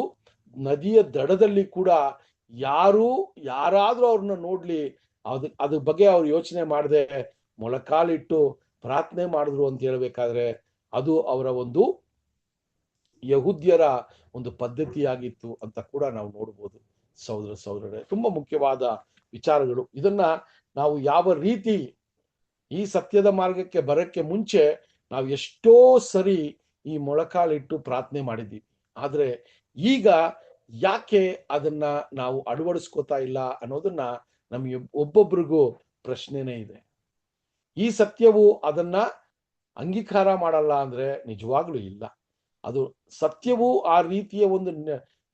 ನದಿಯ ದಡದಲ್ಲಿ ಕೂಡ ಯಾರಾದ್ರೂ ಅವ್ರನ್ನ ನೋಡ್ಲಿ ಅದ್ರ ಬಗ್ಗೆ ಅವ್ರು ಯೋಚನೆ ಮಾಡದೆ ಮೊಳಕಾಲಿಟ್ಟು ಪ್ರಾರ್ಥನೆ ಮಾಡಿದ್ರು ಅಂತ ಹೇಳ್ಬೇಕಾದ್ರೆ ಅದು ಅವರ ಒಂದು ಯಹೂದ್ಯರ ಒಂದು ಪದ್ಧತಿಯಾಗಿತ್ತು ಅಂತ ಕೂಡ ನಾವು ನೋಡ್ಬೋದು ಸಹೋದರರೇ. ತುಂಬಾ ಮುಖ್ಯವಾದ ವಿಚಾರಗಳು. ಇದನ್ನ ನಾವು ಯಾವ ರೀತಿ ಈ ಸತ್ಯದ ಮಾರ್ಗಕ್ಕೆ ಬರಕ್ಕೆ ಮುಂಚೆ ನಾವು ಎಷ್ಟೋ ಸರಿ ಈ ಮೊಳಕಾಲಿಟ್ಟು ಪ್ರಾರ್ಥನೆ ಮಾಡಿದ್ದೀವಿ. ಆದ್ರೆ ಈಗ ಯಾಕೆ ಅದನ್ನ ನಾವು ಅಳವಡಿಸ್ಕೋತಾ ಇಲ್ಲ ಅನ್ನೋದನ್ನ ನಮಗೆ ಒಬ್ಬೊಬ್ರಿಗೂ ಪ್ರಶ್ನೆನೇ ಇದೆ. ಈ ಸತ್ಯವು ಅದನ್ನ ಅಂಗೀಕಾರ ಮಾಡಲ್ಲ ಅಂದ್ರೆ ನಿಜವಾಗ್ಲೂ ಇಲ್ಲ. ಅದು ಸತ್ಯವು ಆ ರೀತಿಯ ಒಂದು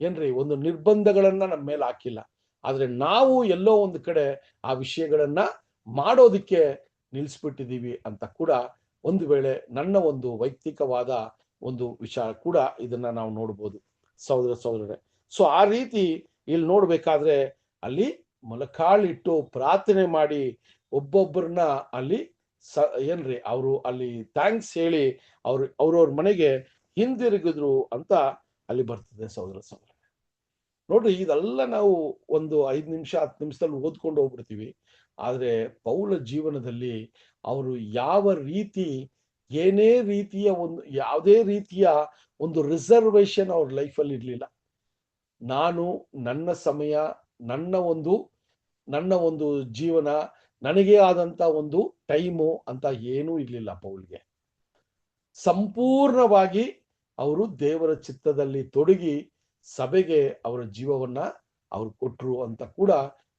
ಏನ್ರಿ ಒಂದು ನಿರ್ಬಂಧಗಳನ್ನ ನಮ್ಮ ಮೇಲೆ ಹಾಕಿಲ್ಲ. ಆದ್ರೆ ನಾವು ಎಲ್ಲೋ ಒಂದು ಕಡೆ ಆ ವಿಷಯಗಳನ್ನ ಮಾಡೋದಿಕ್ಕೆ ನಿಲ್ಲಿಸ್ಬಿಟ್ಟಿದೀವಿ ಅಂತ ಕೂಡ ಒಂದು ವೇಳೆ ನನ್ನ ಒಂದು ವೈಯಕ್ತಿಕವಾದ ಒಂದು ವಿಚಾರ ಕೂಡ ಇದನ್ನ ನಾವು ನೋಡ್ಬೋದು ಸಹೋದರರೇ. ಸೊ ಆ ರೀತಿ ಇಲ್ಲಿ ನೋಡ್ಬೇಕಾದ್ರೆ ಅಲ್ಲಿ ಮೊಲಕಾಳಿಟ್ಟು ಪ್ರಾರ್ಥನೆ ಮಾಡಿ ಒಬ್ಬೊಬ್ಬರನ್ನ ಅಲ್ಲಿ ಏನ್ರಿ ಅವರು ಅಲ್ಲಿ ಥ್ಯಾಂಕ್ಸ್ ಹೇಳಿ ಅವ್ರವ್ರ ಮನೆಗೆ ಹಿಂದಿರುಗಿದ್ರು ಅಂತ ಅಲ್ಲಿ ಬರ್ತದೆ ಸಹೋದರ. ನೋಡ್ರಿ, ಇದೆಲ್ಲ ನಾವು ಒಂದು 5 ನಿಮಿಷ 10 ನಿಮಿಷದಲ್ಲಿ ಓದ್ಕೊಂಡು ಹೋಗ್ಬಿಡ್ತೀವಿ. ಆದ್ರೆ ಪೌಲ ಜೀವನದಲ್ಲಿ ಅವರು ಯಾವ ರೀತಿ ಏನೇ ರೀತಿಯ ಯಾವುದೇ ರೀತಿಯ ಒಂದು ರಿಸರ್ವೇಶನ್ ಅವ್ರ ಲೈಫಲ್ಲಿ ಇರ್ಲಿಲ್ಲ. ನಾನು ನನ್ನ ಸಮಯ, ನನ್ನ ಒಂದು ಜೀವನ, ನನಗೇ ಆದಂತ ಒಂದು ಟೈಮು ಅಂತ ಏನೂ ಇರ್ಲಿಲ್ಲ ಪೌಲ್ಗೆ. ಸಂಪೂರ್ಣವಾಗಿ ಅವರು ದೇವರ ಚಿತ್ತದಲ್ಲಿ ತೊಡಗಿ ಸಭೆಗೆ ಅವರ ಜೀವವನ್ನ ಅವ್ರು ಕೊಟ್ರು ಅಂತ ಕೂಡ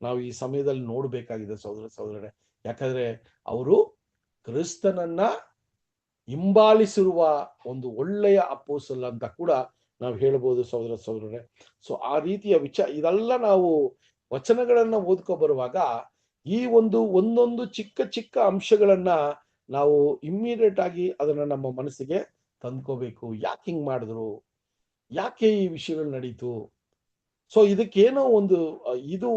ನಾವು ಈ ಸಮಯದಲ್ಲಿ ನೋಡ್ಬೇಕಾಗಿದೆ ಸಹೋದರರೇ. ಯಾಕಂದ್ರೆ ಅವರು ಕ್ರಿಸ್ತನನ್ನ ಹಿಂಬಾಲಿಸಿರುವ ಒಂದು ಒಳ್ಳೆಯ ಅಪೋಸ್ತಲ ಅಂತ ಕೂಡ ನಾವು ಹೇಳ್ಬೋದು ಸಹೋದರರೇ. ಸೊ ಆ ರೀತಿಯ ಇದೆಲ್ಲ ನಾವು ವಚನಗಳನ್ನ ಓದ್ಕೊ ಬರುವಾಗ ಈ ಒಂದೊಂದು ಚಿಕ್ಕ ಚಿಕ್ಕ ಅಂಶಗಳನ್ನ ನಾವು ಇಮ್ಮಿಡಿಯೇಟ್ ಆಗಿ ಅದನ್ನ ನಮ್ಮ ಮನಸ್ಸಿಗೆ ತಂದ್ಕೋಬೇಕು. ಯಾಕೆ ಹಿಂಗ್ ಮಾಡಿದ್ರು, ಯಾಕೆ ಈ ವಿಷಯಗಳು ನಡೀತು, ಸೊ ಇದಕ್ಕೇನೋ ಒಂದು ಇದು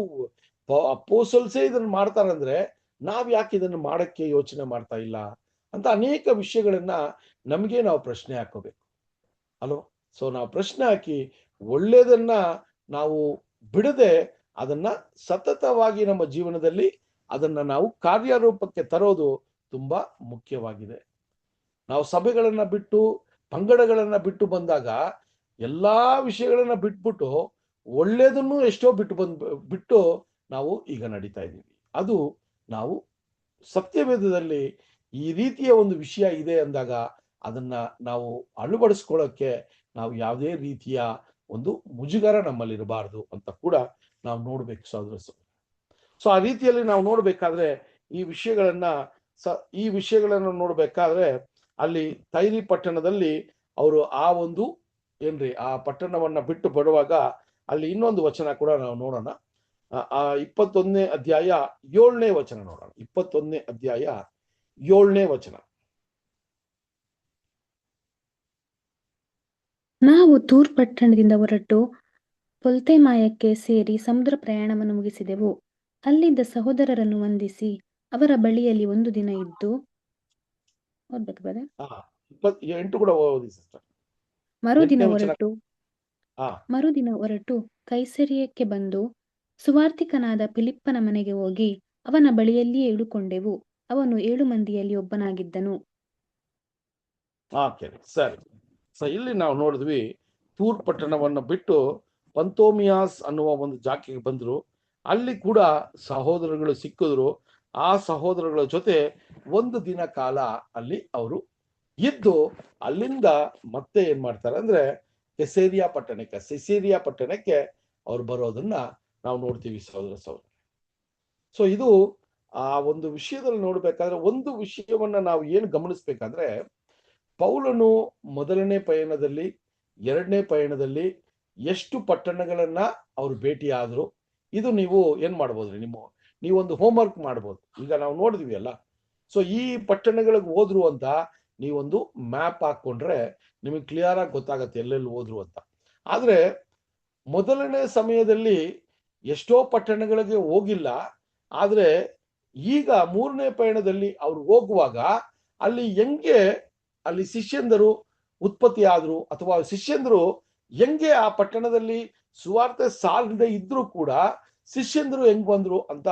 ಅಪೋಸ್ತಲರೇ ಇದನ್ನ ಮಾಡ್ತಾರಂದ್ರೆ ನಾವ್ ಯಾಕೆ ಇದನ್ನ ಮಾಡಕ್ಕೆ ಯೋಚನೆ ಮಾಡ್ತಾ ಇಲ್ಲ ಅಂತ ಅನೇಕ ವಿಷಯಗಳನ್ನ ನಮಗೆ ನಾವು ಪ್ರಶ್ನೆ ಹಾಕೋಬೇಕು ಅಲ್ವಾ. ಸೊ ನಾವು ಪ್ರಶ್ನೆ ಹಾಕಿ ಒಳ್ಳೇದನ್ನ ನಾವು ಬಿಡದೆ ಅದನ್ನ ಸತತವಾಗಿ ನಮ್ಮ ಜೀವನದಲ್ಲಿ ಅದನ್ನ ನಾವು ಕಾರ್ಯರೂಪಕ್ಕೆ ತರೋದು ತುಂಬಾ ಮುಖ್ಯವಾಗಿದೆ. ನಾವು ಸಭೆಗಳನ್ನ ಬಿಟ್ಟು ಪಂಗಡಗಳನ್ನ ಬಿಟ್ಟು ಬಂದಾಗ ಎಲ್ಲಾ ವಿಷಯಗಳನ್ನ ಬಿಟ್ಬಿಟ್ಟು ಒಳ್ಳೇದನ್ನು ಎಷ್ಟೋ ಬಿಟ್ಟು ನಾವು ಈಗ ನಡೀತಾ ಇದ್ದೀವಿ. ಅದು ನಾವು ಸತ್ಯವೇದದಲ್ಲಿ ಈ ರೀತಿಯ ಒಂದು ವಿಷಯ ಇದೆ ಅಂದಾಗ ಅದನ್ನ ನಾವು ಅಳವಡಿಸ್ಕೊಳ್ಳೋಕೆ ನಾವು ಯಾವುದೇ ರೀತಿಯ ಒಂದು ಮುಜುಗರ ನಮ್ಮಲ್ಲಿ ಇರಬಾರ್ದು ಅಂತ ಕೂಡ ನಾವು ನೋಡ್ಬೇಕು ಸಹೋದರ. ಸೊ ಆ ರೀತಿಯಲ್ಲಿ ನಾವು ನೋಡ್ಬೇಕಾದ್ರೆ ಈ ವಿಷಯಗಳನ್ನ ನೋಡ್ಬೇಕಾದ್ರೆ ಅಲ್ಲಿ ತೈರಿ ಪಟ್ಟಣದಲ್ಲಿ ಅವರು ಆ ಪಟ್ಟಣವನ್ನ ಬಿಟ್ಟು ಬರುವಾಗ ಅಲ್ಲಿ ಇನ್ನೊಂದು ವಚನ ಕೂಡ ನಾವು ನೋಡೋಣ. 21ನೇ ಅಧ್ಯಾಯ 7ನೇ ವಚನ ನೋಡೋಣ. 21ನೇ ಅಧ್ಯಾಯ 7ನೇ ವಚನ. ನಾವು ತೂರ್ ಪಟ್ಟಣದಿಂದ ಹೊರಟು ಪೊಲ್ತೆಮಾಯಕ್ಕೆ ಸೇರಿ ಸಮುದ್ರ ಪ್ರಯಾಣವನ್ನು ಮುಗಿಸಿದೆವು. ಅಲ್ಲಿದ್ದ ಸಹೋದರರನ್ನು ವಂದಿಸಿ ಅವರ ಬಳಿಯಲ್ಲಿ 1 ದಿನ ಇದ್ದು ಓದ್ಬೇಕು ಬರ 28 ಕೂಡ ಓದಿ ಸಿಸ್ಟರ್. ಮರುದಿನ ಹೊರಟು ಕೈಸರಿಯಕ್ಕೆ ಬಂದು ಸುವಾರ್ತಿಕನಾದ ಫಿಲಿಪ್ಪನ ಮನೆಗೆ ಹೋಗಿ ಅವನ ಬಳಿಯಲ್ಲಿಯೇ ಇಳುಕೊಂಡೆವು. ಅವನು 7 ಮಂದಿಯಲ್ಲಿ ಒಬ್ಬನಾಗಿದ್ದನು. ಸರಿ. ಸೊ ಇಲ್ಲಿ ನಾವು ನೋಡಿದ್ವಿ, ತೂರ್ ಪಟ್ಟಣವನ್ನು ಬಿಟ್ಟು ಪಂತೋಮಿಯಾಸ್ ಅನ್ನುವ ಒಂದು ಜಾಗಕ್ಕೆ ಬಂದ್ರು. ಅಲ್ಲಿ ಕೂಡ ಸಹೋದರಗಳು ಸಿಕ್ಕಿದ್ರು. ಆ ಸಹೋದರಗಳ ಜೊತೆ 1 ದಿನ ಕಾಲ ಅಲ್ಲಿ ಅವರು ಇದ್ದು ಅಲ್ಲಿಂದ ಮತ್ತೆ ಏನ್ ಮಾಡ್ತಾರೆ ಅಂದ್ರೆ ಸಿಸೇರಿಯಾ ಪಟ್ಟಣಕ್ಕೆ ಅವ್ರು ಬರೋದನ್ನ ನಾವು ನೋಡ್ತೀವಿ ಸಹೋದರ. ಸೊ ಇದು ಆ ಒಂದು ವಿಷಯದಲ್ಲಿ ನೋಡ್ಬೇಕಾದ್ರೆ ಒಂದು ವಿಷಯವನ್ನ ನಾವು ಏನು ಗಮನಿಸ್ಬೇಕಾದ್ರೆ, ಪೌಲನು ಮೊದಲನೇ ಪಯಣದಲ್ಲಿ 2ನೇ ಪಯಣದಲ್ಲಿ ಎಷ್ಟು ಪಟ್ಟಣಗಳನ್ನ ಅವ್ರು ಭೇಟಿ ಆದ್ರು, ಇದು ನೀವು ಏನ್ ಮಾಡ್ಬೋದ್ರಿ, ನೀವೊಂದು ಹೋಮ್ವರ್ಕ್ ಮಾಡ್ಬೋದು. ಈಗ ನಾವು ನೋಡಿದ್ವಿ ಅಲ್ಲ, ಸೊ ಈ ಪಟ್ಟಣಗಳಿಗೆ ಹೋದ್ರು ಅಂತ ನೀವೊಂದು ಮ್ಯಾಪ್ ಹಾಕೊಂಡ್ರೆ ನಿಮಗೆ ಕ್ಲಿಯರ್ ಆಗಿ ಗೊತ್ತಾಗತ್ತೆ ಎಲ್ಲೆಲ್ಲಿ ಹೋದ್ರು ಅಂತ. ಆದ್ರೆ ಮೊದಲನೇ ಸಮಯದಲ್ಲಿ ಎಷ್ಟೋ ಪಟ್ಟಣಗಳಿಗೆ ಹೋಗಿಲ್ಲ. ಆದ್ರೆ ಈಗ 3ನೇ ಪಯಣದಲ್ಲಿ ಅವ್ರು ಹೋಗುವಾಗ ಅಲ್ಲಿ ಶಿಷ್ಯಂದರು ಉತ್ಪತ್ತಿ ಆದ್ರು, ಅಥವಾ ಶಿಷ್ಯಂದರು ಹೆಂಗೆ ಆ ಪಟ್ಟಣದಲ್ಲಿ ಸುವಾರ್ತೆ ಸಾಲದೆ ಇದ್ರೂ ಕೂಡ ಶಿಷ್ಯಂದರು ಹೆಂಗ್ ಬಂದ್ರು ಅಂತ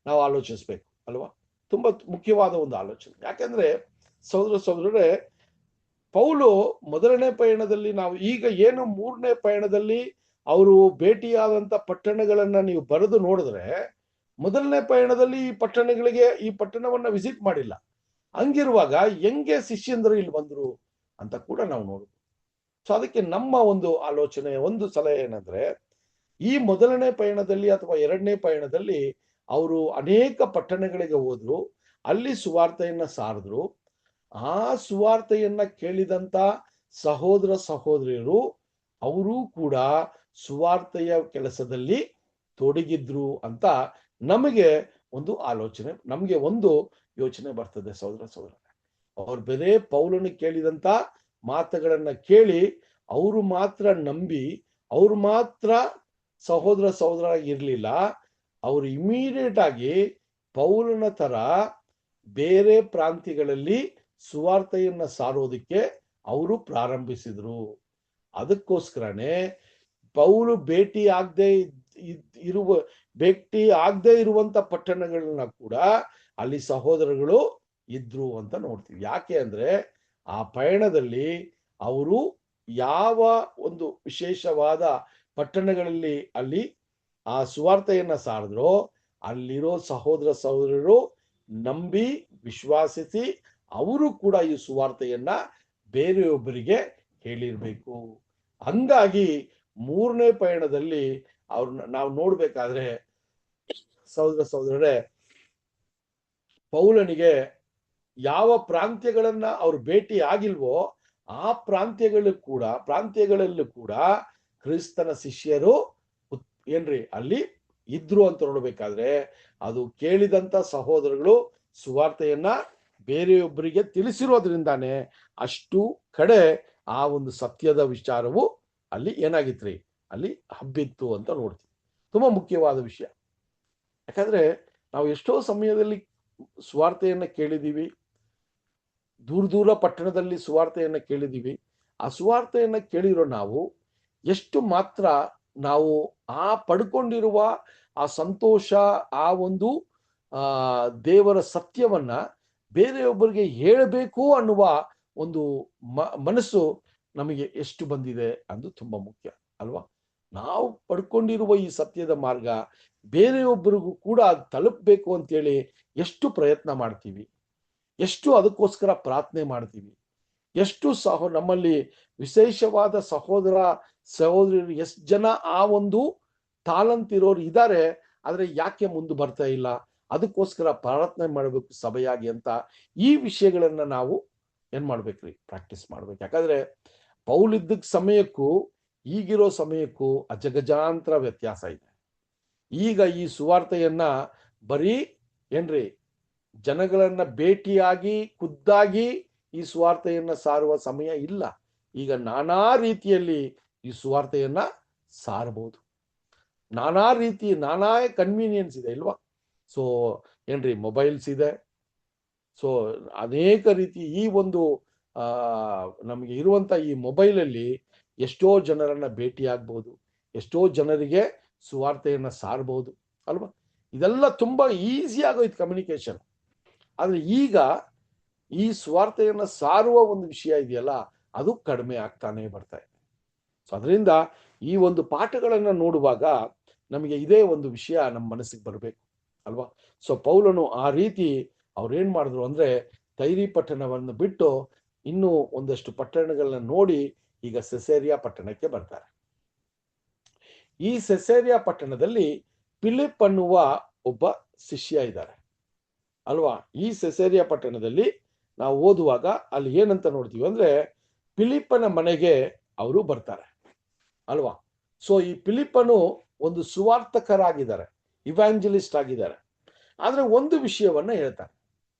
ನಾವು ಆಲೋಚಿಸ್ಬೇಕು ಅಲ್ವಾ. ತುಂಬಾ ಮುಖ್ಯವಾದ ಒಂದು ಆಲೋಚನೆ. ಯಾಕಂದ್ರೆ ಸಹೋದರರೇ, ಪೌಲು ಮೊದಲನೇ ಪಯಣದಲ್ಲಿ ನಾವು ಈಗ ಏನು 3ನೇ ಪಯಣದಲ್ಲಿ ಅವರು ಭೇಟಿಯಾದಂತ ಪಟ್ಟಣಗಳನ್ನ ನೀವು ಬರೆದು ನೋಡಿದ್ರೆ, ಮೊದಲನೇ ಪಯಣದಲ್ಲಿ ಈ ಪಟ್ಟಣವನ್ನ ವಿಸಿಟ್ ಮಾಡಿಲ್ಲ. ಹಂಗಿರುವಾಗ ಹೆಂಗೆ ಶಿಷ್ಯಂದರು ಇಲ್ಲಿ ಬಂದ್ರು ಅಂತ ಕೂಡ ನಾವು ನೋಡ್ಬೋದು. ಸೊ ಅದಕ್ಕೆ ನಮ್ಮ ಒಂದು ಆಲೋಚನೆ, ಒಂದು ಸಲಹೆ ಏನಂದ್ರೆ, ಈ ಮೊದಲನೇ ಪಯಣದಲ್ಲಿ ಅಥವಾ ಎರಡನೇ ಪಯಣದಲ್ಲಿ ಅವರು ಅನೇಕ ಪಟ್ಟಣಗಳಿಗೆ ಹೋದ್ರು, ಅಲ್ಲಿ ಸುವಾರ್ತೆಯನ್ನ ಸಾರಿದ್ರು. ಆ ಸುವಾರ್ತೆಯನ್ನ ಕೇಳಿದಂತ ಸಹೋದರ ಸಹೋದರಿಯರು ಅವರು ಕೂಡ ಸುವಾರ್ತೆಯ ಕೆಲಸದಲ್ಲಿ ತೊಡಗಿದ್ರು ಅಂತ ನಮಗೆ ಒಂದು ಆಲೋಚನೆ, ನಮಗೆ ಒಂದು ಯೋಚನೆ ಬರ್ತದೆ ಸಹೋದರ ಸಹೋದರ. ಅವ್ರು ಬೇರೆ ಪೌಲನು ಕೇಳಿದಂತ ಮಾತುಗಳನ್ನ ಕೇಳಿ ಅವರು ಮಾತ್ರ ನಂಬಿ, ಅವ್ರು ಮಾತ್ರ ಸಹೋದರ ಸಹೋದರ ಇರ್ಲಿಲ್ಲ, ಅವರು ಇಮಿಡಿಯೇಟ್ ಆಗಿ ಪೌಲನ ತರ ಬೇರೆ ಪ್ರಾಂತ್ಯಗಳಲ್ಲಿ ಸುವಾರ್ತೆಯನ್ನ ಸಾರೋದಕ್ಕೆ ಅವರು ಪ್ರಾರಂಭಿಸಿದ್ರು. ಅದಕ್ಕೋಸ್ಕರನೇ ಪೌಲು ಭೇಟಿ ಆಗದೆ ಇರುವಂತ ಪಟ್ಟಣಗಳನ್ನ ಕೂಡ ಅಲ್ಲಿ ಸಹೋದರಗಳು ಇದ್ರು ಅಂತ ನೋಡ್ತೀವಿ. ಯಾಕೆ ಅಂದ್ರೆ ಆ ಪಯಣದಲ್ಲಿ ಅವರು ಯಾವ ಒಂದು ವಿಶೇಷವಾದ ಪಟ್ಟಣಗಳಲ್ಲಿ ಅಲ್ಲಿ ಆ ಸುವಾರ್ತೆಯನ್ನ ಸಾರಿದ್ರೋ ಅಲ್ಲಿರೋ ಸಹೋದರ ಸಹೋದರರು ನಂಬಿ ವಿಶ್ವಾಸಿಸಿ ಅವರು ಕೂಡ ಈ ಸುವಾರ್ತೆಯನ್ನ ಬೇರೆಯೊಬ್ಬರಿಗೆ ಹೇಳಿರ್ಬೇಕು. ಹಂಗಾಗಿ ಮೂರನೇ ಪಯಣದಲ್ಲಿ ಅವ್ರನ್ನ ನಾವು ನೋಡ್ಬೇಕಾದ್ರೆ ಸಹೋದರ ಸಹೋದರರೇ, ಪೌಲನಿಗೆ ಯಾವ ಪ್ರಾಂತ್ಯಗಳನ್ನ ಅವ್ರು ಭೇಟಿ ಆಗಿಲ್ವೋ ಆ ಪ್ರಾಂತ್ಯಗಳಲ್ಲೂ ಕೂಡ ಕ್ರಿಸ್ತನ ಶಿಷ್ಯರು ಅಲ್ಲಿ ಇದ್ರು ಅಂತ ನೋಡ್ಬೇಕಾದ್ರೆ, ಅದು ಕೇಳಿದಂತ ಸಹೋದರಗಳು ಸುವಾರ್ತೆಯನ್ನ ಬೇರೆಯೊಬ್ಬರಿಗೆ ತಿಳಿಸಿರೋದ್ರಿಂದಾನೆ ಅಷ್ಟು ಕಡೆ ಆ ಒಂದು ಸತ್ಯದ ವಿಚಾರವು ಅಲ್ಲಿ ಏನಾಗಿತ್ರಿ, ಅಲ್ಲಿ ಹಬ್ಬಿತ್ತು ಅಂತ ನೋಡ್ತೀವಿ. ತುಂಬಾ ಮುಖ್ಯವಾದ ವಿಷಯ. ಯಾಕಂದ್ರೆ ನಾವು ಎಷ್ಟೋ ಸಮಯದಲ್ಲಿ ಸುವಾರ್ತೆಯನ್ನ ಕೇಳಿದೀವಿ, ದೂರ ಪಟ್ಟಣದಲ್ಲಿ ಸುವಾರ್ತೆಯನ್ನ ಕೇಳಿದೀವಿ. ಆ ಸುವಾರ್ತೆಯನ್ನ ಕೇಳಿರೋ ನಾವು ಎಷ್ಟು ಮಾತ್ರ ನಾವು ಆ ಪಡ್ಕೊಂಡಿರುವ ಆ ಸಂತೋಷ, ಆ ಒಂದು ದೇವರ ಸತ್ಯವನ್ನ ಬೇರೆಯೊಬ್ಬರಿಗೆ ಹೇಳಬೇಕು ಅನ್ನುವ ಒಂದು ಮನಸ್ಸು ನಮಗೆ ಎಷ್ಟು ಬಂದಿದೆ ಅದು ತುಂಬಾ ಮುಖ್ಯ ಅಲ್ವಾ. ನಾವು ಪಡ್ಕೊಂಡಿರುವ ಈ ಸತ್ಯದ ಮಾರ್ಗ ಬೇರೆಯೊಬ್ಬರಿಗೂ ಕೂಡ ಅದು ತಲುಪಬೇಕು ಅಂತೇಳಿ ಎಷ್ಟು ಪ್ರಯತ್ನ ಮಾಡ್ತೀವಿ, ಎಷ್ಟು ಅದಕ್ಕೋಸ್ಕರ ಪ್ರಾರ್ಥನೆ ಮಾಡ್ತೀವಿ, ಎಷ್ಟು ನಮ್ಮಲ್ಲಿ ವಿಶೇಷವಾದ ಸಹೋದರ ಸಹೋದರಿಯರು ಎಷ್ಟು ಜನ ಆ ಒಂದು ತಾಲಂತಿರೋರು ಇದ್ದಾರೆ, ಆದ್ರೆ ಯಾಕೆ ಮುಂದೆ ಬರ್ತಾ ಇಲ್ಲ, ಅದಕ್ಕೋಸ್ಕರ ಪ್ರಾರ್ಥನೆ ಮಾಡಬೇಕು ಸಭೆಯಾಗಿ ಅಂತ ಈ ವಿಷಯಗಳನ್ನ ನಾವು ಏನ್ ಮಾಡ್ಬೇಕ್ರಿ, ಪ್ರಾಕ್ಟೀಸ್ ಮಾಡ್ಬೇಕು. ಯಾಕಂದ್ರೆ ಪೌಲಿದ್ದ ಸಮಯಕ್ಕೂ ಈಗಿರೋ ಸಮಯಕ್ಕೂ ಅಜಗಜಾಂತರ ವ್ಯತ್ಯಾಸ ಇದೆ. ಈಗ ಈ ಸುವಾರ್ತೆಯನ್ನ ಬರೀ ಜನಗಳನ್ನ ಭೇಟಿಯಾಗಿ ಖುದ್ದಾಗಿ ಈ ಸುವಾರ್ತೆಯನ್ನ ಸಾರುವ ಸಮಯ ಇಲ್ಲ. ಈಗ ನಾನಾ ರೀತಿಯಲ್ಲಿ ಈ ಸುವಾರ್ತೆಯನ್ನ ಸಾರಬಹುದು. ನಾನಾ ಕನ್ವೀನಿಯನ್ಸ್ ಇದೆ ಇಲ್ವಾ. ಸೊ ಮೊಬೈಲ್ಸ್ ಇದೆ. ಸೊ ಅನೇಕ ರೀತಿ ಈ ಒಂದು ನಮಗೆ ಇರುವಂತ ಈ ಮೊಬೈಲಲ್ಲಿ ಎಷ್ಟೋ ಜನರನ್ನ ಭೇಟಿ ಆಗ್ಬಹುದು, ಎಷ್ಟೋ ಜನರಿಗೆ ಸುವಾರ್ತೆಯನ್ನ ಸಾರಬಹುದು ಅಲ್ವಾ. ಇದೆಲ್ಲ ತುಂಬಾ ಈಸಿ ಆಗೋಯ್ತು ಕಮ್ಯುನಿಕೇಶನ್. ಆದ್ರೆ ಈಗ ಈ ಸುವಾರ್ತೆಯನ್ನ ಸಾರುವ ಒಂದು ವಿಷಯ ಇದೆಯಲ್ಲ, ಅದು ಕಡಿಮೆ ಆಗ್ತಾನೆ ಬರ್ತಾ ಇದೆ. ಸೊ ಅದರಿಂದ ಈ ಒಂದು ಪಾಠಗಳನ್ನ ನೋಡುವಾಗ ನಮಗೆ ಇದೇ ಒಂದು ವಿಷಯ ನಮ್ಮ ಮನಸ್ಸಿಗೆ ಬರಬೇಕು ಅಲ್ವಾ. ಸೊ ಪೌಲನು ಆ ರೀತಿ ಅವ್ರೇನ್ ಮಾಡಿದ್ರು ಅಂದ್ರೆ, ತೈರಿ ಪಟ್ಟಣವನ್ನು ಬಿಟ್ಟು ಇನ್ನೂ ಒಂದಷ್ಟು ಪಟ್ಟಣಗಳನ್ನ ನೋಡಿ ಈಗ ಸೆಸೇರಿಯಾ ಪಟ್ಟಣಕ್ಕೆ ಬರ್ತಾರೆ. ಈ ಸೆಸೇರಿಯಾ ಪಟ್ಟಣದಲ್ಲಿ ಫಿಲಿಪ್ ಅನ್ನುವ ಒಬ್ಬ ಶಿಷ್ಯ ಇದ್ದಾರೆ ಅಲ್ವಾ. ಈ ಸೆಸೇರಿಯಾ ಪಟ್ಟಣದಲ್ಲಿ ನಾವು ಓದುವಾಗ ಅಲ್ಲಿ ಏನಂತ ನೋಡ್ತೀವಿ ಅಂದ್ರೆ, ಫಿಲಿಪ್ಪನ ಮನೆಗೆ ಅವರು ಬರ್ತಾರೆ ಅಲ್ವಾ. ಸೊ ಈ ಫಿಲಿಪ್ಪನು ಒಂದು ಸುವಾರ್ತಕರಾಗಿದ್ದಾರೆ, ಇವಾಂಜಲಿಸ್ಟ್ ಆಗಿದ್ದಾರೆ. ಆದ್ರೆ ಒಂದು ವಿಷಯವನ್ನ ಹೇಳ್ತಾರೆ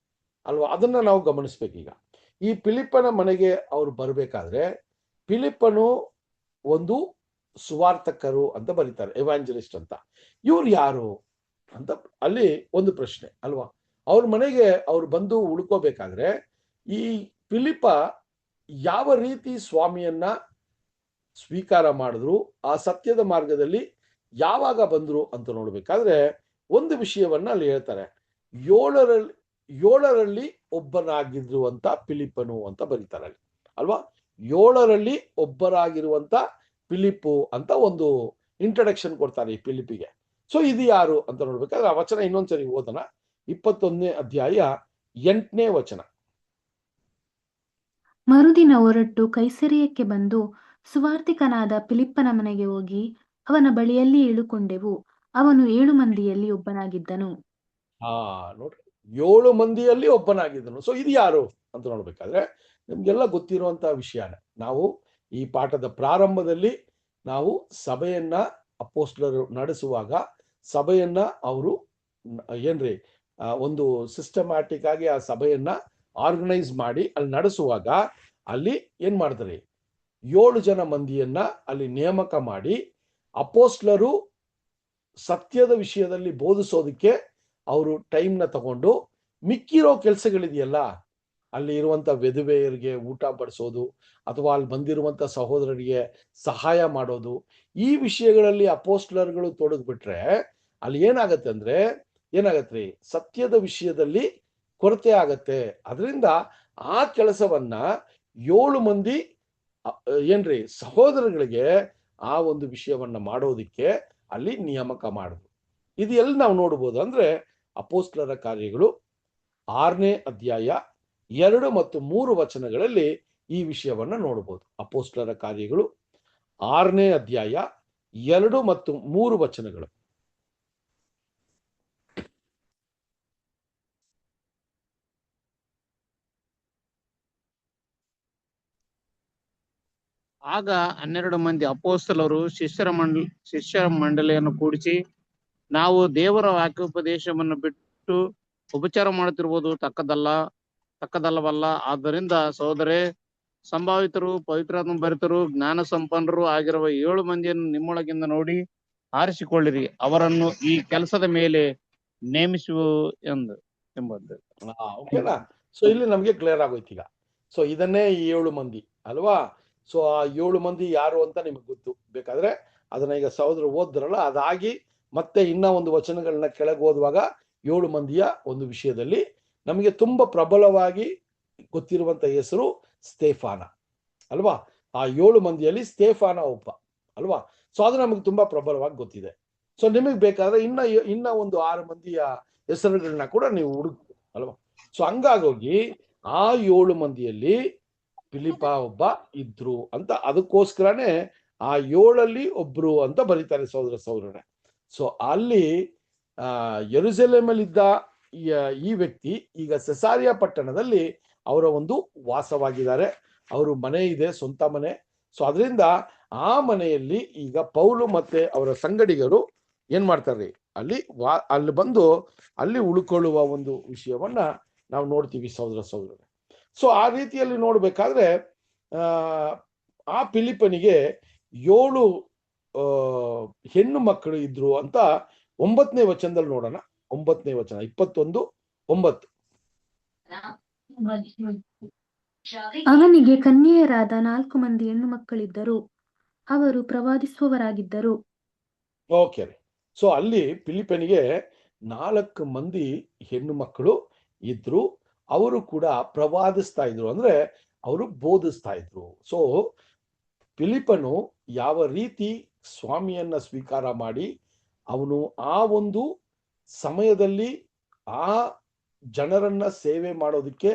ಅಲ್ವಾ, ಅದನ್ನ ನಾವು ಗಮನಿಸ್ಬೇಕೀಗ. ಈ ಫಿಲಿಪ್ಪನ ಮನೆಗೆ ಅವರು ಬರಬೇಕಾದ್ರೆ ಫಿಲಿಪ್ಪನು ಒಂದು ಸುವಾರ್ತಕರು ಅಂತ ಬರೀತಾರೆ, ಎವಾಂಜಲಿಸ್ಟ್ ಅಂತ. ಇವ್ರು ಯಾರು ಅಂತ ಅಲ್ಲಿ ಒಂದು ಪ್ರಶ್ನೆ ಅಲ್ವಾ. ಅವ್ರ ಮನೆಗೆ ಅವ್ರು ಬಂದು ಉಳ್ಕೋಬೇಕಾದ್ರೆ ಈ ಫಿಲಿಪ್ಪ ಯಾವ ರೀತಿ ಸ್ವಾಮಿಯನ್ನ ಸ್ವೀಕಾರ ಮಾಡಿದ್ರು, ಆ ಸತ್ಯದ ಮಾರ್ಗದಲ್ಲಿ ಯಾವಾಗ ಬಂದ್ರು ಅಂತ ನೋಡ್ಬೇಕಾದ್ರೆ ಒಂದು ವಿಷಯವನ್ನ ಅಲ್ಲಿ ಹೇಳ್ತಾರೆ. ಏಳರಲ್ಲಿ ಒಬ್ಬನಾಗಿದ್ರು ಅಂತ ಫಿಲಿಪ್ಪನು ಅಂತ ಬರೀತಾರೆ ಅಲ್ಲಿ ಅಲ್ವಾ. 7ರಲ್ಲಿ ಒಬ್ಬರಾಗಿರುವಂತ ಫಿಲಿಪ್ಪು ಅಂತ ಒಂದು ಇಂಟ್ರಡಕ್ಷನ್ ಕೊಡ್ತಾರೆ ಈ ಫಿಲಿಪ್ಪಿಗೆ. ಸೊ ಇದು ಯಾರು ಅಂತ ನೋಡ್ಬೇಕಾದ್ರೆ ಆ ವಚನ ಇನ್ನೊಂದ್ಸರಿ ಓದೋಣ. 21ನೇ ಅಧ್ಯಾಯ 8ನೇ ವಚನ. ಮರುದಿನ ಹೊರಟು ಕೈಸರಿಯಕ್ಕೆ ಬಂದು ಸುವಾರ್ತಿಕನಾದ ಫಿಲಿಪ್ಪನ ಮನೆಗೆ ಹೋಗಿ ಅವನ ಬಳಿಯಲ್ಲಿ ಇಳುಕೊಂಡೆವು. ಅವನು 7 ಮಂದಿಯಲ್ಲಿ ಒಬ್ಬನಾಗಿದ್ದನು. ನೋಡ್ರಿ, 7 ಮಂದಿಯಲ್ಲಿ ಒಬ್ಬನಾಗಿದ್ದನು. ಸೊ ಇದು ಯಾರು ಅಂತ ನೋಡ್ಬೇಕಾದ್ರೆ ನಿಮ್ಗೆಲ್ಲ ಗೊತ್ತಿರುವಂತಹ ವಿಷಯನೇ. ನಾವು ಈ ಪಾಠದ ಪ್ರಾರಂಭದಲ್ಲಿ ನಾವು ಸಭೆಯನ್ನ ಅಪೊಸ್ತಲರು ನಡೆಸುವಾಗ ಸಭೆಯನ್ನ ಅವರು ಏನ್ರಿ ಒಂದು ಸಿಸ್ಟಮ್ಯಾಟಿಕ್ ಆಗಿ ಆ ಸಭೆಯನ್ನ ಆರ್ಗನೈಸ್ ಮಾಡಿ ಅಲ್ಲಿ ನಡೆಸುವಾಗ ಅಲ್ಲಿ ಏನ್ ಮಾಡ್ತಾರೆ, 7 ಜನ ಮಂದಿಯನ್ನ ಅಲ್ಲಿ ನೇಮಕ ಮಾಡಿ ಅಪೊಸ್ತಲರು ಸತ್ಯದ ವಿಷಯದಲ್ಲಿ ಬೋಧಿಸೋದಕ್ಕೆ ಅವರು ಟೈಮ್ನ ತಗೊಂಡು ಮಿಕ್ಕಿರೋ ಕೆಲಸಗಳಿದೆಯಲ್ಲ, ಅಲ್ಲಿ ಇರುವಂತ ವಿಧವೆಯರಿಗೆ ಊಟ ಬಡಿಸೋದು ಅಥವಾ ಅಲ್ಲಿ ಬಂದಿರುವಂತ ಸಹೋದರರಿಗೆ ಸಹಾಯ ಮಾಡೋದು, ಈ ವಿಷಯಗಳಲ್ಲಿ ಅಪೊಸ್ತಲರುಗಳು ತೊಡಗ್ಬಿಟ್ರೆ ಅಲ್ಲಿ ಏನಾಗತ್ತೆ ಸತ್ಯದ ವಿಷಯದಲ್ಲಿ ಕೊರತೆ ಆಗತ್ತೆ. ಅದರಿಂದ ಆ ಕೆಲಸವನ್ನ 7 ಮಂದಿ ಏನ್ರಿ ಸಹೋದರಗಳಿಗೆ ಆ ಒಂದು ವಿಷಯವನ್ನ ಮಾಡೋದಿಕ್ಕೆ ಅಲ್ಲಿ ನೇಮಕ ಮಾಡಿದ್ರು. ಇದು ಎಲ್ಲಿ ನಾವು ನೋಡ್ಬೋದು ಅಂದ್ರೆ ಅಪೊಸ್ತಲರ ಕಾರ್ಯಗಳು 6ನೇ ಅಧ್ಯಾಯ 2 ಮತ್ತು 3 ವಚನಗಳಲ್ಲಿ ಈ ವಿಷಯವನ್ನ ನೋಡಬಹುದು. ಅಪೊಸ್ತಲರ ಕಾರ್ಯಗಳು 6ನೇ ಅಧ್ಯಾಯ 2 ಮತ್ತು 3 ವಚನಗಳು. ಆಗ 12 ಮಂದಿ ಅಪೊಸ್ತಲರು ಶಿಷ್ಯರ ಮಂಡಳಿಯನ್ನು ಕೂಡಿಸಿ, ನಾವು ದೇವರ ವಾಕ್ಯೋಪದೇಶವನ್ನು ಬಿಟ್ಟು ಉಪಚಾರ ಮಾಡುತ್ತಿರುವುದು ತಕ್ಕದಲ್ಲವಲ್ಲ. ಆದ್ದರಿಂದ ಸಹೋದರೇ, ಸಂಭಾವಿತರು, ಪವಿತ್ರಾತ್ಮ ಭರಿತರು, ಜ್ಞಾನ ಸಂಪನ್ನರು ಆಗಿರುವ 7 ಮಂದಿಯನ್ನು ನಿಮ್ಮೊಳಗಿಂದ ನೋಡಿ ಆರಿಸಿಕೊಳ್ಳಿರಿ, ಅವರನ್ನು ಈ ಕೆಲಸದ ಮೇಲೆ ನೇಮಿಸುವ ಎಂಬುದು. ಓಕೆನಾ? ಸೊ ಇಲ್ಲಿ ನಮ್ಗೆ ಕ್ಲಿಯರ್ ಆಗೋಯ್ತು ಈಗ. ಸೊ ಇದನ್ನೇ ಈ 7 ಮಂದಿ ಅಲ್ವಾ? ಸೊ ಆ 7 ಮಂದಿ ಯಾರು ಅಂತ ನಿಮ್ಗೆ ಗೊತ್ತು. ಬೇಕಾದ್ರೆ ಅದನ್ನ ಈಗ ಸಹೋದರ ಓದ್ರಲ್ಲ, ಅದಾಗಿ ಮತ್ತೆ ಇನ್ನ ಒಂದು ವಚನಗಳನ್ನ ಕೆಳಗೆ ಓದುವಾಗ 7 ಮಂದಿಯ ಒಂದು ವಿಷಯದಲ್ಲಿ ನಮಗೆ ತುಂಬಾ ಪ್ರಬಲವಾಗಿ ಗೊತ್ತಿರುವಂತ ಹೆಸರು ಸ್ಟೇಫಾನ ಅಲ್ವಾ? ಆ 7 ಮಂದಿಯಲ್ಲಿ ಸ್ಟೇಫಾನ ಒಬ್ಬ ಅಲ್ವಾ? ಸೊ ಅದು ನಮಗೆ ತುಂಬಾ ಪ್ರಬಲವಾಗಿ ಗೊತ್ತಿದೆ. ಸೊ ನಿಮಗೆ ಬೇಕಾದ್ರೆ ಇನ್ನ ಒಂದು 6 ಮಂದಿಯ ಹೆಸರುಗಳನ್ನ ಕೂಡ ನೀವು ಹುಡುಕ್ಬೋದು ಅಲ್ವಾ? ಸೊ ಹಂಗಾಗೋಗಿ ಆ 7 ಮಂದಿಯಲ್ಲಿ ಫಿಲಿಪ ಒಬ್ಬ ಇದ್ರು ಅಂತ, ಅದಕ್ಕೋಸ್ಕರನೇ ಆ 7 ಒಬ್ರು ಅಂತ ಬರೀತಾರೆ ಸಹೋದರರೇ. ಸೊ ಅಲ್ಲಿ ಯೆರೂಸಲೇಮಲ್ಲಿದ್ದ ಈ ವ್ಯಕ್ತಿ ಈಗ ಸೆಸಾರಿಯಾ ಪಟ್ಟಣದಲ್ಲಿ ಅವರ ಒಂದು ವಾಸವಾಗಿದ್ದಾರೆ. ಅವರು ಮನೆ ಇದೆ, ಸ್ವಂತ ಮನೆ. ಸೊ ಅದರಿಂದ ಆ ಮನೆಯಲ್ಲಿ ಈಗ ಪೌಲು ಮತ್ತೆ ಅವರ ಸಂಗಡಿಗರು ಏನ್ ಮಾಡ್ತಾರೆ, ಅಲ್ಲಿ ಬಂದು ಅಲ್ಲಿ ಉಳ್ಕೊಳ್ಳುವ ಒಂದು ವಿಷಯವನ್ನ ನಾವು ನೋಡ್ತೀವಿ ಸಹೋದರರೇ. ಸೊ ಆ ರೀತಿಯಲ್ಲಿ ನೋಡ್ಬೇಕಾದ್ರೆ ಆ ಫಿಲಿಪ್ಪನಿಗೆ 7 ಹೆಣ್ಣು ಮಕ್ಕಳು ಇದ್ರು ಅಂತ 9ನೇ ವಚನದಲ್ಲಿ ನೋಡೋಣ. 9ನೇ ವಚನ 21:9. ಅವನಿಗೆ ಕನ್ಯೆಯರಾದ 4 ಮಂದಿ ಹೆಣ್ಣು ಮಕ್ಕಳಿದ್ದರು, ಅವರು ಪ್ರವಾದಿಸುವವರಾಗಿದ್ದರು. ಓಕೆ. ಸೊ ಅಲ್ಲಿ ಫಿಲಿಪ್ಪನಿಗೆ 4 ಮಂದಿ ಹೆಣ್ಣು ಮಕ್ಕಳು ಇದ್ರು, ಅವರು ಕೂಡ ಪ್ರವಾದಿಸ್ತಾ ಇದ್ರು, ಅಂದ್ರೆ ಅವರು ಬೋಧಿಸ್ತಾ ಇದ್ರು. ಸೊ ಫಿಲಿಪ್ಪನು ಯಾವ ರೀತಿ ಸ್ವಾಮಿಯನ್ನ ಸ್ವೀಕಾರ ಮಾಡಿ ಅವನು ಆ ಒಂದು ಸಮಯದಲ್ಲಿ ಆ ಜನರನ್ನ ಸೇವೆ ಮಾಡೋದಕ್ಕೆ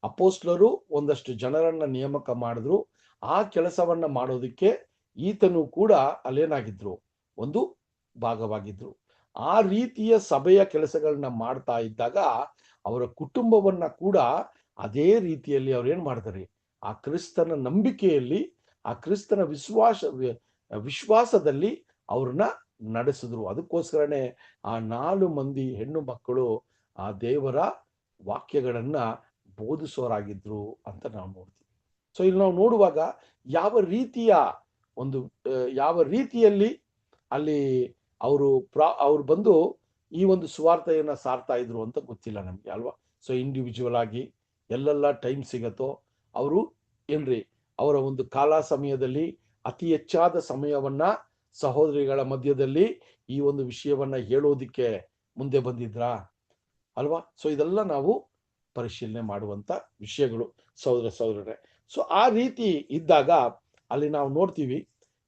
ಅಪೊಸ್ತಲರು ಒಂದಷ್ಟು ಜನರನ್ನ ನೇಮಕ ಮಾಡಿದ್ರು. ಆ ಕೆಲಸವನ್ನ ಮಾಡೋದಕ್ಕೆ ಈತನು ಕೂಡ ಅಲ್ಲೇನಾಗಿದ್ರು, ಒಂದು ಭಾಗವಾಗಿದ್ರು. ಆ ರೀತಿಯ ಸಭೆಯ ಕೆಲಸಗಳನ್ನ ಮಾಡ್ತಾ ಇದ್ದಾಗ ಅವರ ಕುಟುಂಬವನ್ನ ಕೂಡ ಅದೇ ರೀತಿಯಲ್ಲಿ ಅವ್ರು ಏನ್ ಮಾಡ್ತಾರೆ, ಆ ಕ್ರಿಸ್ತನ ನಂಬಿಕೆಯಲ್ಲಿ, ಆ ಕ್ರಿಸ್ತನ ವಿಶ್ವಾಸದಲ್ಲಿ ಅವ್ರನ್ನ ನಡೆಸಿದ್ರು. ಅದಕ್ಕೋಸ್ಕರನೇ ಆ 4 ಮಂದಿ ಹೆಣ್ಣು ಮಕ್ಕಳು ಆ ದೇವರ ವಾಕ್ಯಗಳನ್ನ ಬೋಧಿಸೋರಾಗಿದ್ರು ಅಂತ ನಾವು ನೋಡ್ತೀವಿ. ಸೊ ಇಲ್ಲಿ ನಾವು ನೋಡುವಾಗ ಯಾವ ರೀತಿಯಲ್ಲಿ ಅಲ್ಲಿ ಅವರು ಬಂದು ಈ ಒಂದು ಸುವಾರ್ತೆಯನ್ನ ಸಾರ್ತಾ ಇದ್ರು ಅಂತ ಗೊತ್ತಿಲ್ಲ ನಮ್ಗೆ ಅಲ್ವಾ? ಸೊ ಇಂಡಿವಿಜುವಲ್ ಆಗಿ ಎಲ್ಲೆಲ್ಲ ಟೈಮ್ ಸಿಗತ್ತೋ ಅವರು ಅವರ ಒಂದು ಕಾಲ ಸಮಯದಲ್ಲಿ ಅತಿ ಹೆಚ್ಚಾದ ಸಮಯವನ್ನ ಸಹೋದರಿಗಳ ಮಧ್ಯದಲ್ಲಿ ಈ ಒಂದು ವಿಷಯವನ್ನ ಹೇಳೋದಿಕ್ಕೆ ಮುಂದೆ ಬಂದಿದ್ರಾ ಅಲ್ವಾ? ಸೊ ಇದೆಲ್ಲ ನಾವು ಪರಿಶೀಲನೆ ಮಾಡುವಂತ ವಿಷಯಗಳು ಸಹೋದರರೇ. ಸೊ ಆ ರೀತಿ ಇದ್ದಾಗ ಅಲ್ಲಿ ನಾವು ನೋಡ್ತೀವಿ,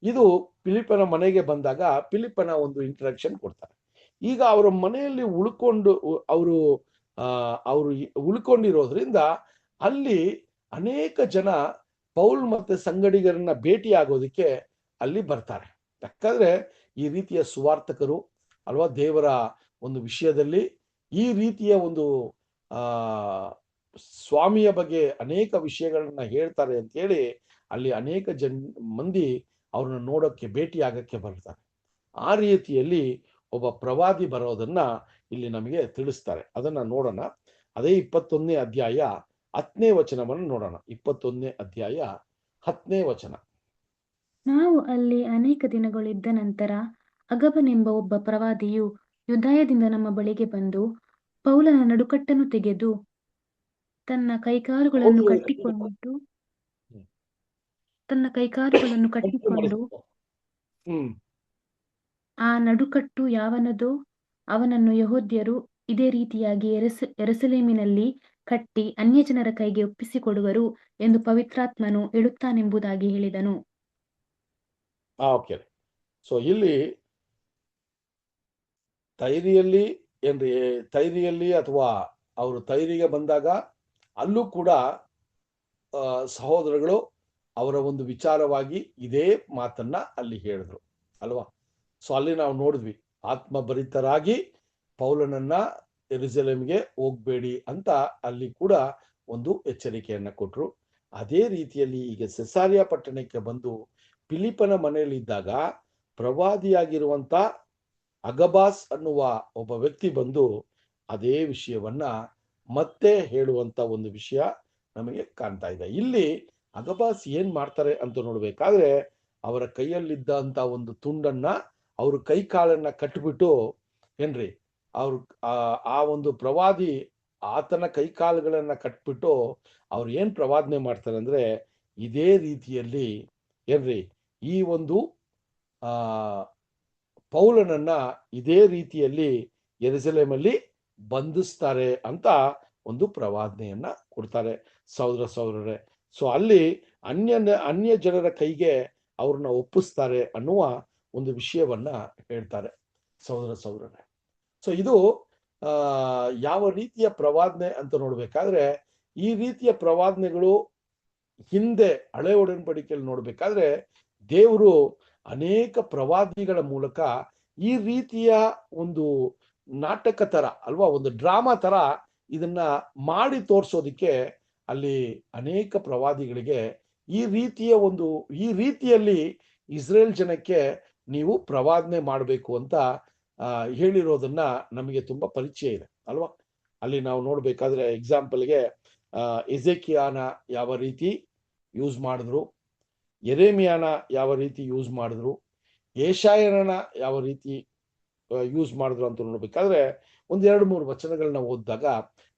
ಇದು ಫಿಲಿಪ್ಪನ ಮನೆಗೆ ಬಂದಾಗ ಫಿಲಿಪ್ಪನ ಒಂದು ಇಂಟ್ರಡಕ್ಷನ್ ಕೊಡ್ತಾರೆ. ಈಗ ಅವರ ಮನೆಯಲ್ಲಿ ಅವರು ಉಳ್ಕೊಂಡಿರೋದ್ರಿಂದ ಅಲ್ಲಿ ಅನೇಕ ಜನ ಪೌಲ್ ಮತ್ತೆ ಸಂಗಡಿಗರನ್ನ ಭೇಟಿ ಆಗೋದಕ್ಕೆ ಅಲ್ಲಿ ಬರ್ತಾರೆ. ಯಾಕಂದ್ರೆ ಈ ರೀತಿಯ ಸುವಾರ್ತಕರು ಅಲ್ವಾ, ದೇವರ ಒಂದು ವಿಷಯದಲ್ಲಿ ಈ ರೀತಿಯ ಒಂದು ಆ ಸ್ವಾಮಿಯ ಬಗ್ಗೆ ಅನೇಕ ವಿಷಯಗಳನ್ನ ಹೇಳ್ತಾರೆ ಅಂತ ಹೇಳಿ ಅಲ್ಲಿ ಅನೇಕ ಮಂದಿ ಅವ್ರನ್ನ ನೋಡೋಕ್ಕೆ ಭೇಟಿ ಆಗಕ್ಕೆ ಬರ್ತಾರೆ. ಆ ರೀತಿಯಲ್ಲಿ ಒಬ್ಬ ಪ್ರವಾದಿ ಬರೋದನ್ನ ಇಲ್ಲಿ ನಮಗೆ ತಿಳಿಸ್ತಾರೆ. ಅದನ್ನ ನೋಡೋಣ. ಅದೇ 21ನೇ ಅಧ್ಯಾಯ 10ನೇ ವಚನವನ್ನು ನೋಡೋಣ. 21ನೇ ಅಧ್ಯಾಯ 10ನೇ ವಚನ. ನಾವು ಅಲ್ಲಿ ಅನೇಕ ದಿನಗಳಿದ್ದ ನಂತರ ಅಗಬನೆಂಬ ಒಬ್ಬ ಪ್ರವಾದಿಯು ಯುದಾಯದಿಂದ ನಮ್ಮ ಬಳಿಗೆ ಬಂದು ಪೌಲನ ನಡುಕಟ್ಟನ್ನು ತೆಗೆದು ತನ್ನ ಕೈಕಾಲುಗಳನ್ನು ಕಟ್ಟಿಕೊಂಡು ಆ ನಡುಕಟ್ಟು ಯಾವನದೋ ಅವನನ್ನು ಯೆಹೂದ್ಯರು ಇದೇ ರೀತಿಯಾಗಿ ಯೆರೂಸಲೇಮಿನಲ್ಲಿ ಕಟ್ಟಿ ಅನ್ಯಜನರ ಕೈಗೆ ಒಪ್ಪಿಸಿಕೊಡುವರು ಎಂದು ಪವಿತ್ರಾತ್ಮನು ಹೇಳುತ್ತಾನೆಂಬುದಾಗಿ ಹೇಳಿದನು. ಓಕೆ. ಸೊ ಇಲ್ಲಿ ತೈರಿಯಲ್ಲಿ ಅಥವಾ ಅವರು ತೈರಿಗೆ ಬಂದಾಗ ಅಲ್ಲೂ ಕೂಡ ಸಹೋದರಗಳು ಅವರ ಒಂದು ವಿಚಾರವಾಗಿ ಇದೇ ಮಾತನ್ನ ಅಲ್ಲಿ ಹೇಳಿದ್ರು ಅಲ್ವಾ. ಸೊ ಅಲ್ಲಿ ನಾವು ನೋಡಿದ್ವಿ, ಆತ್ಮಭರಿತರಾಗಿ ಪೌಲನನ್ನ ಯೆರೂಸಲೇಮಿಗೆ ಹೋಗ್ಬೇಡಿ ಅಂತ ಅಲ್ಲಿ ಕೂಡ ಒಂದು ಎಚ್ಚರಿಕೆಯನ್ನ ಕೊಟ್ರು. ಅದೇ ರೀತಿಯಲ್ಲಿ ಈಗ ಸೆಸಾರಿಯಾ ಪಟ್ಟಣಕ್ಕೆ ಬಂದು ಫಿಲಿಪ್ಪನ ಮನೆಯಲ್ಲಿ ಇದ್ದಾಗ ಪ್ರವಾದಿಯಾಗಿರುವಂತ ಅಗಬಾಸ್ ಅನ್ನುವ ಒಬ್ಬ ವ್ಯಕ್ತಿ ಬಂದು ಅದೇ ವಿಷಯವನ್ನ ಮತ್ತೆ ಹೇಳುವಂತ ಒಂದು ವಿಷಯ ನಮಗೆ ಕಾಣ್ತಾ ಇದೆ. ಇಲ್ಲಿ ಅಗಬಾಸ್ ಏನ್ ಮಾಡ್ತಾರೆ ಅಂತ ನೋಡ್ಬೇಕಾದ್ರೆ ಅವರ ಕೈಯಲ್ಲಿದ್ದಂತ ಒಂದು ತುಂಡನ್ನ ಅವ್ರ ಕೈ ಕಾಲನ್ನ ಕಟ್ಬಿಟ್ಟು ಏನ್ರಿ ಅವ್ರು ಆ ಒಂದು ಪ್ರವಾದಿ ಆತನ ಕೈ ಕಾಲುಗಳನ್ನ ಕಟ್ಬಿಟ್ಟು ಅವ್ರು ಏನ್ ಪ್ರವಾದನೆ ಮಾಡ್ತಾರೆ ಅಂದ್ರೆ ಇದೇ ರೀತಿಯಲ್ಲಿ ಏನ್ರಿ ಈ ಒಂದು ಪೌಲನನ್ನ ಇದೇ ರೀತಿಯಲ್ಲಿ ಯೆರೂಸಲೇಮಲ್ಲಿ ಬಂಧಿಸ್ತಾರೆ ಅಂತ ಒಂದು ಪ್ರವಾದನೆಯನ್ನ ಕೊಡ್ತಾರೆ ಸಹೋದರರೇ. ಸೊ ಅಲ್ಲಿ ಅನ್ಯ ಜನರ ಕೈಗೆ ಅವ್ರನ್ನ ಒಪ್ಪಿಸ್ತಾರೆ ಅನ್ನುವ ಒಂದು ವಿಷಯವನ್ನ ಹೇಳ್ತಾರೆ ಸಹೋದರರೇ. ಸೊ ಇದು ಯಾವ ರೀತಿಯ ಪ್ರವಾದನೆ ಅಂತ ನೋಡ್ಬೇಕಾದ್ರೆ ಈ ರೀತಿಯ ಪ್ರವಾದನೆಗಳು ಹಿಂದೆ ಹಳೆ ಒಡன்பಡಿಕೆಯಲ್ಲಿ ನೋಡ್ಬೇಕಾದ್ರೆ ದೇವರು ಅನೇಕ ಪ್ರವಾದಿಗಳ ಮೂಲಕ ಈ ರೀತಿಯ ಒಂದು ನಾಟಕ ತರ ಅಲ್ವಾ, ಒಂದು ಡ್ರಾಮಾ ತರ ಇದನ್ನ ಮಾಡಿ ತೋರ್ಸೋದಿಕ್ಕೆ ಅಲ್ಲಿ ಅನೇಕ ಪ್ರವಾದಿಗಳಿಗೆ ಈ ರೀತಿಯಲ್ಲಿ ಇಸ್ರೇಲ್ ಜನಕ್ಕೆ ನೀವು ಪ್ರವಾದನೆ ಮಾಡಬೇಕು ಅಂತ ಹೇಳಿರೋದನ್ನ ನಮಗೆ ತುಂಬಾ ಪರಿಚಯ ಇದೆ ಅಲ್ವಾ. ಅಲ್ಲಿ ನಾವು ನೋಡ್ಬೇಕಾದ್ರೆ ಎಕ್ಸಾಂಪಲ್ಗೆ ಎಜೆಕಿಯಾನ ಯಾವ ರೀತಿ ಯೂಸ್ ಮಾಡಿದ್ರು, ಯೆರೆಮೀಯನ ಯಾವ ರೀತಿ ಯೂಸ್ ಮಾಡಿದ್ರು, ಯೆಶಾಯನ ಯಾವ ರೀತಿ ಯೂಸ್ ಮಾಡಿದ್ರು ಅಂತ ನೋಡ್ಬೇಕಾದ್ರೆ 1-2-3 ವಚನಗಳನ್ನ ಓದಿದಾಗ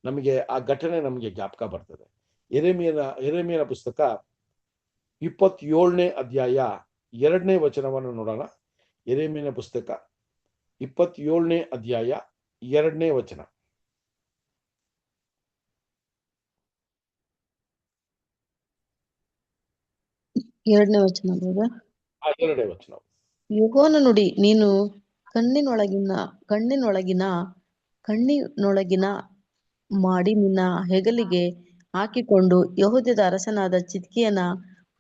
ನಮಗೆ ಆ ಘಟನೆ ನಮಗೆ ಜ್ಞಾಪಕ ಬರ್ತದೆ. ಯೆರೆಮೀಯನ ಪುಸ್ತಕ 27ನೇ ಅಧ್ಯಾಯ 2ನೇ ವಚನವನ್ನು ನೋಡೋಣ. ಯೆರೆಮೀಯನ ಪುಸ್ತಕ 27ನೇ ಅಧ್ಯಾಯ 2ನೇ ವಚನ. ಎರಡನೇ ವಚನ. 2ನೇ ವಚನ. ಯೆಹೋವನ ನುಡಿ, ನೀನು ಕಣ್ಣಿನೊಳಗಿನ ಮಾಡಿ ನಿನ್ನ ಹೆಗಲಿಗೆ ಹಾಕಿಕೊಂಡು ಯೆಹೂದದ ಅರಸನಾದ ಚಿದ್ಕೀಯನ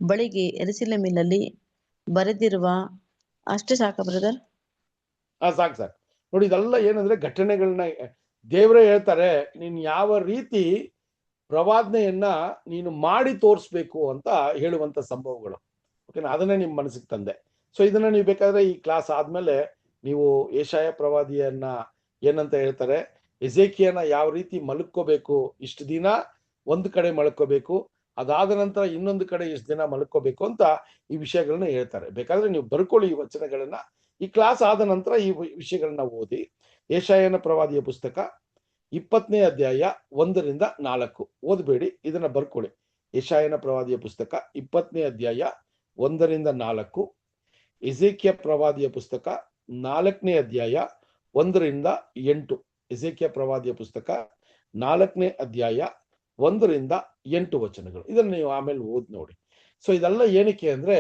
ಬಳಿಗೆ ಯೆರೂಸಲೇಮಿನಲ್ಲಿ ಬರೆದಿರುವ. ಅಷ್ಟೇ ಸಾಕ ಬ್ರದರ್? ಸಾಕು. ನೋಡಿ, ಇದೆಲ್ಲ ಏನಂದ್ರೆ ಘಟನೆಗಳನ್ನ ದೇವರೇ ಹೇಳ್ತಾರೆ, ನೀನ್ ಯಾವ ರೀತಿ ಪ್ರವಾದನೆಯನ್ನ ನೀನು ಮಾಡಿ ತೋರಿಸ್ಬೇಕು ಅಂತ ಹೇಳುವಂತ ಸಂಭವಗಳು. ಓಕೆನಾ, ಅದನ್ನೇ ನಿಮ್ ಮನಸ್ಸಿಗೆ ತಂದೆ. ಸೊ ಇದನ್ನ ನೀವು ಬೇಕಾದ್ರೆ ಈ ಕ್ಲಾಸ್ ಆದ್ಮೇಲೆ ನೀವು ಯೆಶಾಯ ಪ್ರವಾದಿಯನ್ನ ಏನಂತ ಹೇಳ್ತಾರೆ, ಎಜೆಕಿಯನ ಯಾವ ರೀತಿ ಮಲ್ಕೋಬೇಕು, ಇಷ್ಟು ದಿನ ಒಂದು ಕಡೆ ಮಲ್ಕೋಬೇಕು, ಅದಾದ ನಂತರ ಇನ್ನೊಂದು ಕಡೆ ಇಷ್ಟು ದಿನ ಮಲ್ಕೋಬೇಕು ಅಂತ ಈ ವಿಷಯಗಳನ್ನ ಹೇಳ್ತಾರೆ. ಬೇಕಾದ್ರೆ ನೀವು ಬರ್ಕೊಳ್ಳಿ ಈ ವಚನಗಳನ್ನ. ಈ ಕ್ಲಾಸ್ ಆದ ನಂತರ ಈ ವಿಷಯಗಳನ್ನ ಓದಿ. ಯೆಶಾಯನ ಪ್ರವಾದಿಯ ಪುಸ್ತಕ 20ನೇ ಅಧ್ಯಾಯ 1-4 ಓದಬೇಡಿ, ಇದನ್ನ ಬರ್ಕೊಳ್ಳಿ. ಯೆಶಾಯನ ಪ್ರವಾದಿಯ ಪುಸ್ತಕ 20ನೇ ಅಧ್ಯಾಯ 1-4, ಎಜೆಕಿಯ ಪ್ರವಾದಿಯ ಪುಸ್ತಕ 4ನೇ ಅಧ್ಯಾಯ 1-8. ಎಜೆಕಿಯ ಪ್ರವಾದಿಯ ಪುಸ್ತಕ 4ನೇ ಅಧ್ಯಾಯ 1-8 ವಚನಗಳು. ಇದನ್ನ ನೀವು ಆಮೇಲೆ ಓದಿ ನೋಡಿ. ಸೊ ಇದೆಲ್ಲ ಏನಕ್ಕೆ ಅಂದ್ರೆ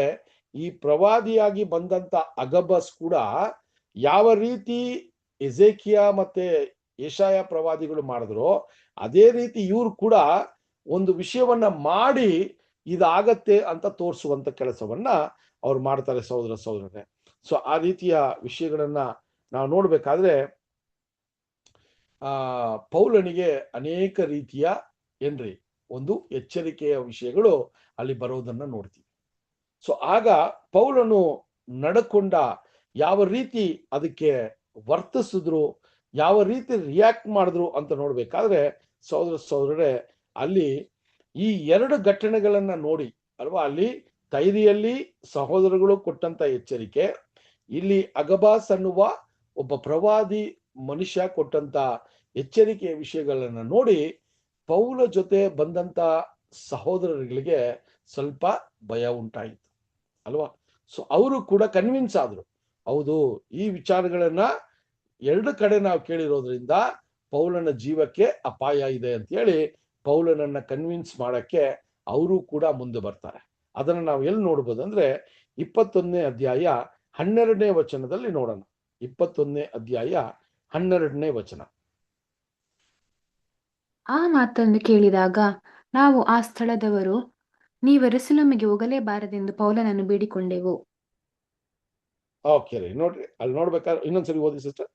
ಈ ಪ್ರವಾದಿಯಾಗಿ ಬಂದಂತ ಅಗಬಸ್ ಕೂಡ ಯಾವ ರೀತಿ ಎಜೆಕಿಯ ಮತ್ತೆ ಯೆಶಾಯ ಪ್ರವಾದಿಗಳು ಮಾಡಿದ್ರು, ಅದೇ ರೀತಿ ಇವ್ರು ಕೂಡ ಒಂದು ವಿಷಯವನ್ನ ಮಾಡಿ ಇದಾಗತ್ತೆ ಅಂತ ತೋರಿಸುವಂತ ಕೆಲಸವನ್ನ ಅವ್ರು ಮಾಡ್ತಾರೆ ಸಹೋದರರೇ. ಸೊ ಆ ರೀತಿಯ ವಿಷಯಗಳನ್ನ ನಾವು ನೋಡ್ಬೇಕಾದ್ರೆ ಪೌಲನಿಗೆ ಅನೇಕ ರೀತಿಯ ಏನ್ರಿ ಒಂದು ಎಚ್ಚರಿಕೆಯ ವಿಷಯಗಳು ಅಲ್ಲಿ ಬರೋದನ್ನ ನೋಡ್ತೀವಿ. ಸೊ ಆಗ ಪೌಲನು ನಡ್ಕೊಂಡ ಯಾವ ರೀತಿ ಅದಕ್ಕೆ ವರ್ತಿಸಿದ್ರು, ಯಾವ ರೀತಿ ರಿಯಾಕ್ಟ್ ಮಾಡಿದ್ರು ಅಂತ ನೋಡ್ಬೇಕಾದ್ರೆ ಸಹೋದರರೇ, ಅಲ್ಲಿ ಈ ಎರಡು ಘಟನೆಗಳನ್ನ ನೋಡಿ ಅಲ್ವಾ, ಅಲ್ಲಿ ತೈರಿಯಲ್ಲಿ ಸಹೋದರಗಳು ಕೊಟ್ಟಂತ ಎಚ್ಚರಿಕೆ, ಇಲ್ಲಿ ಅಗಬಾಸ್ ಅನ್ನುವ ಒಬ್ಬ ಪ್ರವಾದಿ ಮನುಷ್ಯ ಕೊಟ್ಟಂತ ಎಚ್ಚರಿಕೆಯ ವಿಷಯಗಳನ್ನ ನೋಡಿ ಪೌಲ ಜೊತೆ ಬಂದಂತ ಸಹೋದರರಿಗೆ ಸ್ವಲ್ಪ ಭಯ ಉಂಟಾಯಿತು ಅಲ್ವಾ. ಸೊ ಅವರು ಕೂಡ ಕನ್ವಿನ್ಸ್ ಆದ್ರು, ಹೌದು ಈ ವಿಚಾರಗಳನ್ನ ಎರಡು ಕಡೆ ನಾವು ಕೇಳಿರೋದ್ರಿಂದ ಪೌಲನ ಜೀವಕ್ಕೆ ಅಪಾಯ ಇದೆ ಅಂತ ಹೇಳಿ ಪೌಲನನ್ನ ಕನ್ವಿನ್ಸ್ ಮಾಡಕ್ಕೆ ಅವರು ಕೂಡ ಮುಂದೆ ಬರ್ತಾರೆ. ಅದನ್ನ ನಾವು ಎಲ್ಲಿ ನೋಡ್ಬೋದು ಅಂದ್ರೆ 21ನೇ ಅಧ್ಯಾಯ 12ನೇ ವಚನದಲ್ಲಿ ನೋಡೋಣ. 21ನೇ ಅಧ್ಯಾಯ 12ನೇ ವಚನ. ಆ ಮಾತನ್ನು ಕೇಳಿದಾಗ ನಾವು ಆ ಸ್ಥಳದವರು ನೀವು ಯೆರೂಸಲೇಮಿಗೆ ಹೋಗಲೇಬಾರದೆಂದು ಪೌಲನನ್ನು ಬೇಡಿಕೊಂಡೆವು. ಓಕೆ ರೀ, ನೋಡ್ರಿ ಅಲ್ಲಿ ನೋಡ್ಬೇಕಾದ್ರೆ ಇನ್ನೊಂದ್ಸರಿ ಓದಿ ಸಿಸ್ಟರ್.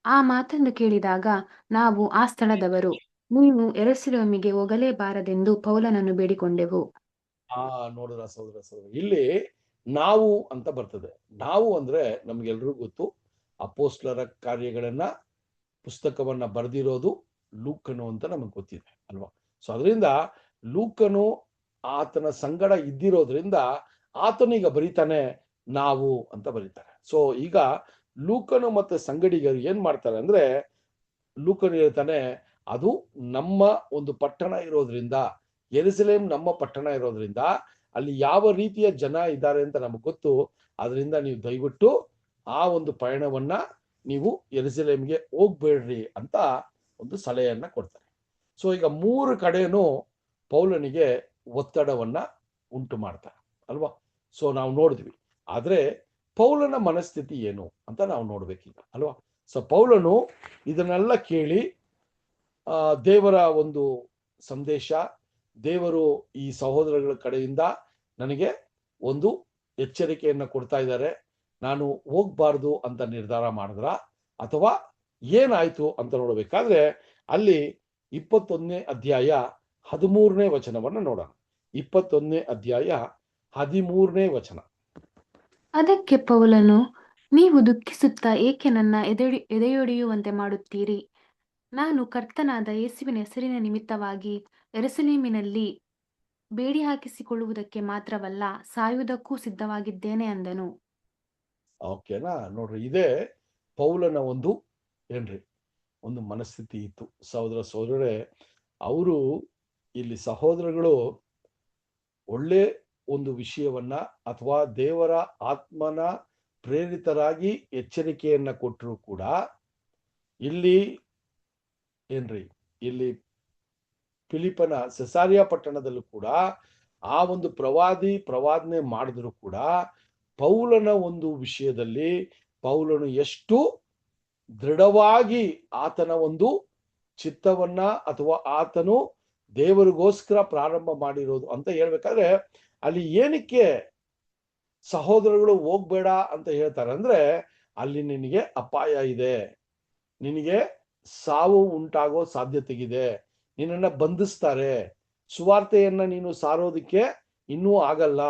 ಆ ಮಾತನ್ನು ಕೇಳಿದಾಗ ನಾವು ಆ ಸ್ಥಳದವರು ನೀವು ಯೆರೂಸಲೇಮಿಗೆ ಹೋಗಲೇಬಾರದೆಂದು ಪೌಲನನ್ನು ಬೇಡಿಕೊಂಡೆವು. ನೋಡಿದ್ರ ಸಹೋದರ, ಇಲ್ಲಿ ನಾವು ಅಂತ ಬರ್ತದೆ. ನಾವು ಅಂದ್ರೆ ನಮ್ಗೆಲ್ರಿಗೂ ಗೊತ್ತು, ಅಪೋಸ್ಲರ ಕಾರ್ಯಗಳನ್ನ ಪುಸ್ತಕವನ್ನ ಬರೆದಿರೋದು ಲೂಕನು ಅಂತ ನಮಗೆ ಗೊತ್ತಿದೆ ಅಲ್ವಾ. ಸೊ ಅದರಿಂದ ಲೂಕನು ಆತನ ಸಂಗಡ ಇದ್ದಿರೋದ್ರಿಂದ ಆತನೀಗ ಬರೀತಾನೆ ನಾವು ಅಂತ ಬರೀತಾರೆ. ಸೊ ಈಗ ಲೂಕನು ಮತ್ತೆ ಸಂಗಡಿಗರು ಏನ್ ಮಾಡ್ತಾರೆ ಅಂದ್ರೆ, ಲೂಕನು ಹೇಳ್ತಾನೆ ಅದು ನಮ್ಮ ಒಂದು ಪಟ್ಟಣ ಇರೋದ್ರಿಂದ, ಯೆರೂಸಲೇಮ್ ನಮ್ಮ ಪಟ್ಟಣ ಇರೋದ್ರಿಂದ ಅಲ್ಲಿ ಯಾವ ರೀತಿಯ ಜನ ಇದ್ದಾರೆ ಅಂತ ನಮಗೆ ಗೊತ್ತು, ಅದರಿಂದ ನೀವು ದಯವಿಟ್ಟು ಆ ಒಂದು ಪಯಣವನ್ನ ನೀವು ಯೆರೂಸಲೇಮ್ಗೆ ಹೋಗ್ಬೇಡ್ರಿ ಅಂತ ಒಂದು ಸಲಹೆಯನ್ನ ಕೊಡ್ತಾರೆ. ಸೊ ಈಗ ಮೂರು ಕಡೆನೂ ಪೌಲನಿಗೆ ಒತ್ತಡವನ್ನ ಉಂಟು ಮಾಡ್ತಾರೆ ಅಲ್ವಾ. ಸೊ ನಾವು ನೋಡಿದ್ವಿ, ಆದ್ರೆ ಪೌಲನ ಮನಸ್ಥಿತಿ ಏನು ಅಂತ ನಾವು ನೋಡ್ಬೇಕೀಗ ಅಲ್ವಾ. ಸೊ ಪೌಲನು ಇದನ್ನೆಲ್ಲ ಕೇಳಿ ದೇವರ ಒಂದು ಸಂದೇಶ, ದೇವರು ಈ ಸಹೋದರಗಳ ಕಡೆಯಿಂದ ನನಗೆ ಒಂದು ಎಚ್ಚರಿಕೆಯನ್ನ ಕೊಡ್ತಾ ಇದ್ದಾರೆ, ನಾನು ಹೋಗ್ಬಾರ್ದು ಅಂತ ನಿರ್ಧಾರ ಮಾಡಿದ್ರ ಅಥವಾ ಏನಾಯ್ತು ಅಂತ ನೋಡ್ಬೇಕಾದ್ರೆ ಅಲ್ಲಿ 21ನೇ ಅಧ್ಯಾಯ 13ನೇ ವಚನವನ್ನ ನೋಡೋಣ. 21ನೇ ಅಧ್ಯಾಯ 13ನೇ ವಚನ. ಅದಕ್ಕೆ ಪೌಲನು, ನೀವು ದುಃಖಿಸುತ್ತಾ ಏಕೆ ನನ್ನ ಎದೆಯೊಡೆಯುವಂತೆ ಮಾಡುತ್ತೀರಿ? ನಾನು ಕರ್ತನಾದ ಯೇಸುವಿನ ಹೆಸರಿನ ನಿಮಿತ್ತವಾಗಿ ಯೆರೂಸಲೇಮಿನಲ್ಲಿ ಬೇಡಿ ಹಾಕಿಸಿಕೊಳ್ಳುವುದಕ್ಕೆ ಮಾತ್ರವಲ್ಲ, ಸಾಯುವುದಕ್ಕೂ ಸಿದ್ಧವಾಗಿದ್ದೇನೆ ಅಂದನು. ಓಕೆನಾ, ನೋಡ್ರಿ ಇದೇ ಪೌಲನ ಒಂದು ಏನ್ರಿ ಒಂದು ಮನಸ್ಥಿತಿ ಇತ್ತು ಸಹೋದರರೇ. ಅವರು ಇಲ್ಲಿ ಸಹೋದರಗಳು ಒಳ್ಳೆ ಒಂದು ವಿಷಯವನ್ನ ಅಥವಾ ದೇವರ ಆತ್ಮನ ಪ್ರೇರಿತರಾಗಿ ಎಚ್ಚರಿಕೆಯನ್ನ ಕೊಟ್ಟರು ಕೂಡ ಇಲ್ಲಿ ಏನ್ರಿ ಇಲ್ಲಿ ಫಿಲಿಪನ ಸೆಸಾರಿಯಾ ಪಟ್ಟಣದಲ್ಲೂ ಕೂಡ ಆ ಒಂದು ಪ್ರವಾದನೆ ಮಾಡಿದ್ರು ಕೂಡ ಪೌಲನ ಒಂದು ವಿಷಯದಲ್ಲಿ ಪೌಲನು ಎಷ್ಟು ದೃಢವಾಗಿ ಆತನ ಒಂದು ಚಿತ್ತವನ್ನ ಅಥವಾ ಆತನು ದೇವರಿಗೋಸ್ಕರ ಪ್ರಾರಂಭ ಮಾಡಿರೋದು ಅಂತ ಹೇಳ್ಬೇಕಾದ್ರೆ ಅಲ್ಲಿ ಏನಕ್ಕೆ ಸಹೋದರಗಳು ಹೋಗ್ಬೇಡ ಅಂತ ಹೇಳ್ತಾರೆ ಅಂದ್ರೆ, ಅಲ್ಲಿ ನಿನಗೆ ಅಪಾಯ ಇದೆ, ನಿನಗೆ ಸಾವು ಉಂಟಾಗೋ ಸಾಧ್ಯತೆಗಿದೆ, ನಿನ್ನನ್ನ ಬಂಧಿಸ್ತಾರೆ, ಸುವಾರ್ತೆಯನ್ನ ನೀನು ಸಾರೋದಕ್ಕೆ ಇನ್ನೂ ಆಗಲ್ಲ,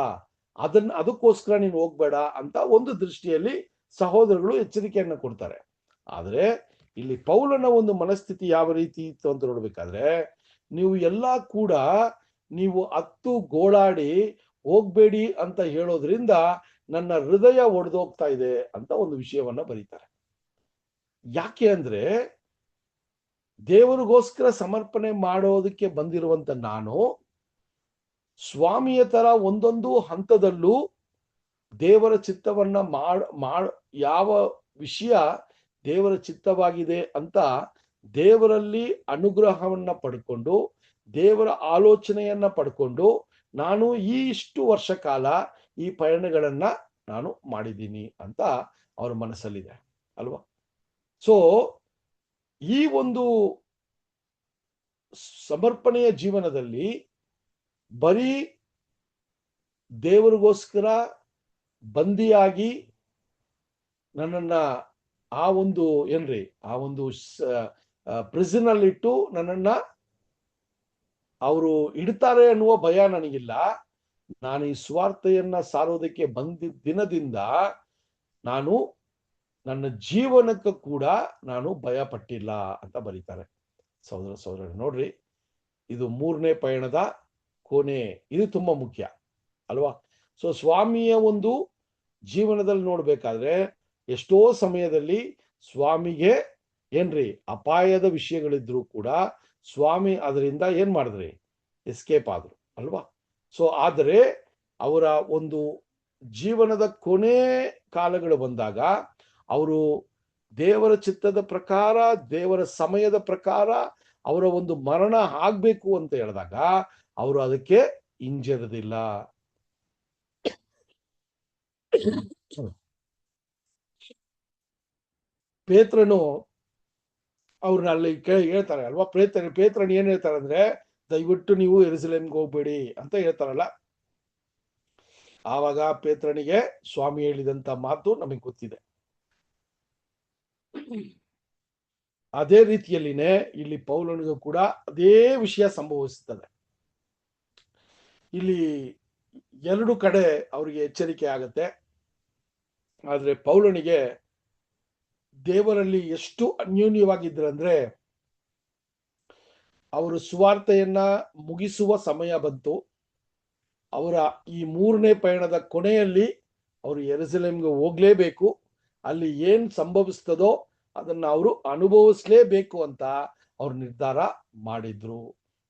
ಅದಕ್ಕೋಸ್ಕರ ನೀನು ಹೋಗ್ಬೇಡ ಅಂತ ಒಂದು ದೃಷ್ಟಿಯಲ್ಲಿ ಸಹೋದರಗಳು ಎಚ್ಚರಿಕೆಯನ್ನ ಕೊಡ್ತಾರೆ. ಆದ್ರೆ ಇಲ್ಲಿ ಪೌಲನ ಒಂದು ಮನಸ್ಥಿತಿ ಯಾವ ರೀತಿ ಇತ್ತು ಅಂತ ನೋಡ್ಬೇಕಾದ್ರೆ, ನೀವು ಎಲ್ಲಾ ಕೂಡ ನೀವು ಹತ್ತು ಗೋಳಾಡಿ ಹೋಗ್ಬೇಡಿ ಅಂತ ಹೇಳೋದ್ರಿಂದ ನನ್ನ ಹೃದಯ ಒಡೆದೋಗ್ತಾ ಇದೆ ಅಂತ ಒಂದು ವಿಷಯವನ್ನ ಬರೀತಾರೆ. ಯಾಕೆ ಅಂದ್ರೆ ದೇವರಿಗೋಸ್ಕರ ಸಮರ್ಪಣೆ ಮಾಡೋದಕ್ಕೆ ಬಂದಿರುವಂತ ನಾನು ಸ್ವಾಮಿಯ ತರ ಒಂದೊಂದು ಹಂತದಲ್ಲೂ ದೇವರ ಚಿತ್ತವನ್ನ ಯಾವ ವಿಷಯ ದೇವರ ಚಿತ್ತವಾಗಿದೆ ಅಂತ ದೇವರಲ್ಲಿ ಅನುಗ್ರಹವನ್ನ ಪಡ್ಕೊಂಡು ದೇವರ ಆಲೋಚನೆಯನ್ನ ಪಡ್ಕೊಂಡು ನಾನು ಇಷ್ಟು ವರ್ಷ ಕಾಲ ಈ ಪಯಣಗಳನ್ನ ನಾನು ಮಾಡಿದ್ದೀನಿ ಅಂತ ಅವ್ರ ಮನಸ್ಸಲ್ಲಿದೆ ಅಲ್ವಾ. ಸೊ ಈ ಒಂದು ಸಮರ್ಪಣೆಯ ಜೀವನದಲ್ಲಿ ಬರೀ ದೇವರಿಗೋಸ್ಕರ ಬಂದಿಯಾಗಿ ನನ್ನನ್ನ ಆ ಒಂದು ಏನ್ರಿ ಆ ಒಂದು ಪ್ರಿಸನ್ ಅಲ್ಲಿ ಇಟ್ಟು ನನ್ನನ್ನ ಅವರು ಇಡ್ತಾರೆ ಅನ್ನುವ ಭಯ ನನಗಿಲ್ಲ. ನಾನು ಈ ಸ್ವಾರ್ಥೆಯನ್ನ ಸಾರೋದಕ್ಕೆ ಬಂದಿದ್ದ ದಿನದಿಂದ ನಾನು ನನ್ನ ಜೀವನಕ್ಕೂ ಕೂಡ ನಾನು ಭಯ ಪಟ್ಟಿಲ್ಲ ಅಂತ ಬರೀತಾರೆ. ಸಹೋದರ ನೋಡ್ರಿ, ಇದು 3ನೇ ಪಯಣದ ಕೊನೆ. ಇದು ತುಂಬಾ ಮುಖ್ಯ ಅಲ್ವಾ? ಸೊ ಸ್ವಾಮಿಯ ಒಂದು ಜೀವನದಲ್ಲಿ ನೋಡ್ಬೇಕಾದ್ರೆ ಎಷ್ಟೋ ಸಮಯದಲ್ಲಿ ಸ್ವಾಮಿಗೆ ಏನ್ರಿ ಅಪಾಯದ ವಿಷಯಗಳಿದ್ರು ಕೂಡ ಸ್ವಾಮಿ ಅದರಿಂದ ಏನ್ ಮಾಡಿದ್ರಿ, ಎಸ್ಕೇಪ್ ಆದ್ರು ಅಲ್ವಾ? ಸೊ ಆದರೆ ಅವರ ಒಂದು ಜೀವನದ ಕೊನೆ ಕಾಲಗಳು ಬಂದಾಗ ಅವರು ದೇವರ ಚಿತ್ತದ ಪ್ರಕಾರ, ದೇವರ ಸಮಯದ ಪ್ರಕಾರ ಅವರ ಒಂದು ಮರಣ ಆಗ್ಬೇಕು ಅಂತ ಹೇಳಿದಾಗ ಅವರು ಅದಕ್ಕೆ ಹಿಂಜರಿದಿಲ್ಲ. ಪೇತ್ರನು ಅವ್ರನ್ನ ಅಲ್ಲಿ ಹೇಳ್ತಾರೆ ಅಲ್ವಾ? ಪೇತ್ರನ್ ಏನ್ ಹೇಳ್ತಾರೆ ಅಂದ್ರೆ, ದಯವಿಟ್ಟು ನೀವು ಯೆರೂಸಲೇಮ್ಗೆ ಹೋಗ್ಬೇಡಿ ಅಂತ ಹೇಳ್ತಾರಲ್ಲ. ಆವಾಗ ಪೇತ್ರನಿಗೆ ಸ್ವಾಮಿ ಹೇಳಿದಂತ ಮಾತು ನಮಗೆ ಗೊತ್ತಿದೆ. ಅದೇ ರೀತಿಯಲ್ಲಿನೇ ಇಲ್ಲಿ ಪೌಲನಿಗೂ ಕೂಡ ಅದೇ ವಿಷಯ ಸಂಭವಿಸುತ್ತದೆ. ಇಲ್ಲಿ 2 ಕಡೆ ಅವರಿಗೆ ಎಚ್ಚರಿಕೆ ಆಗತ್ತೆ. ಆದ್ರೆ ಪೌಲನಿಗೆ ದೇವರಲ್ಲಿ ಎಷ್ಟು ಅನ್ಯೋನ್ಯವಾಗಿದ್ರಂದ್ರೆ, ಅವರು ಸುವಾರ್ತೆಯನ್ನ ಮುಗಿಸುವ ಸಮಯ ಬಂತು. ಅವರ ಈ 3ನೇ ಪಯಣದ ಕೊನೆಯಲ್ಲಿ ಅವರು ಯೆರೂಸಲೇಮ್ಗೆ ಹೋಗ್ಲೇಬೇಕು. ಅಲ್ಲಿ ಏನ್ ಸಂಭವಿಸ್ತದೋ ಅದನ್ನ ಅವರು ಅನುಭವಿಸ್ಲೇಬೇಕು ಅಂತ ಅವ್ರು ನಿರ್ಧಾರ ಮಾಡಿದ್ರು.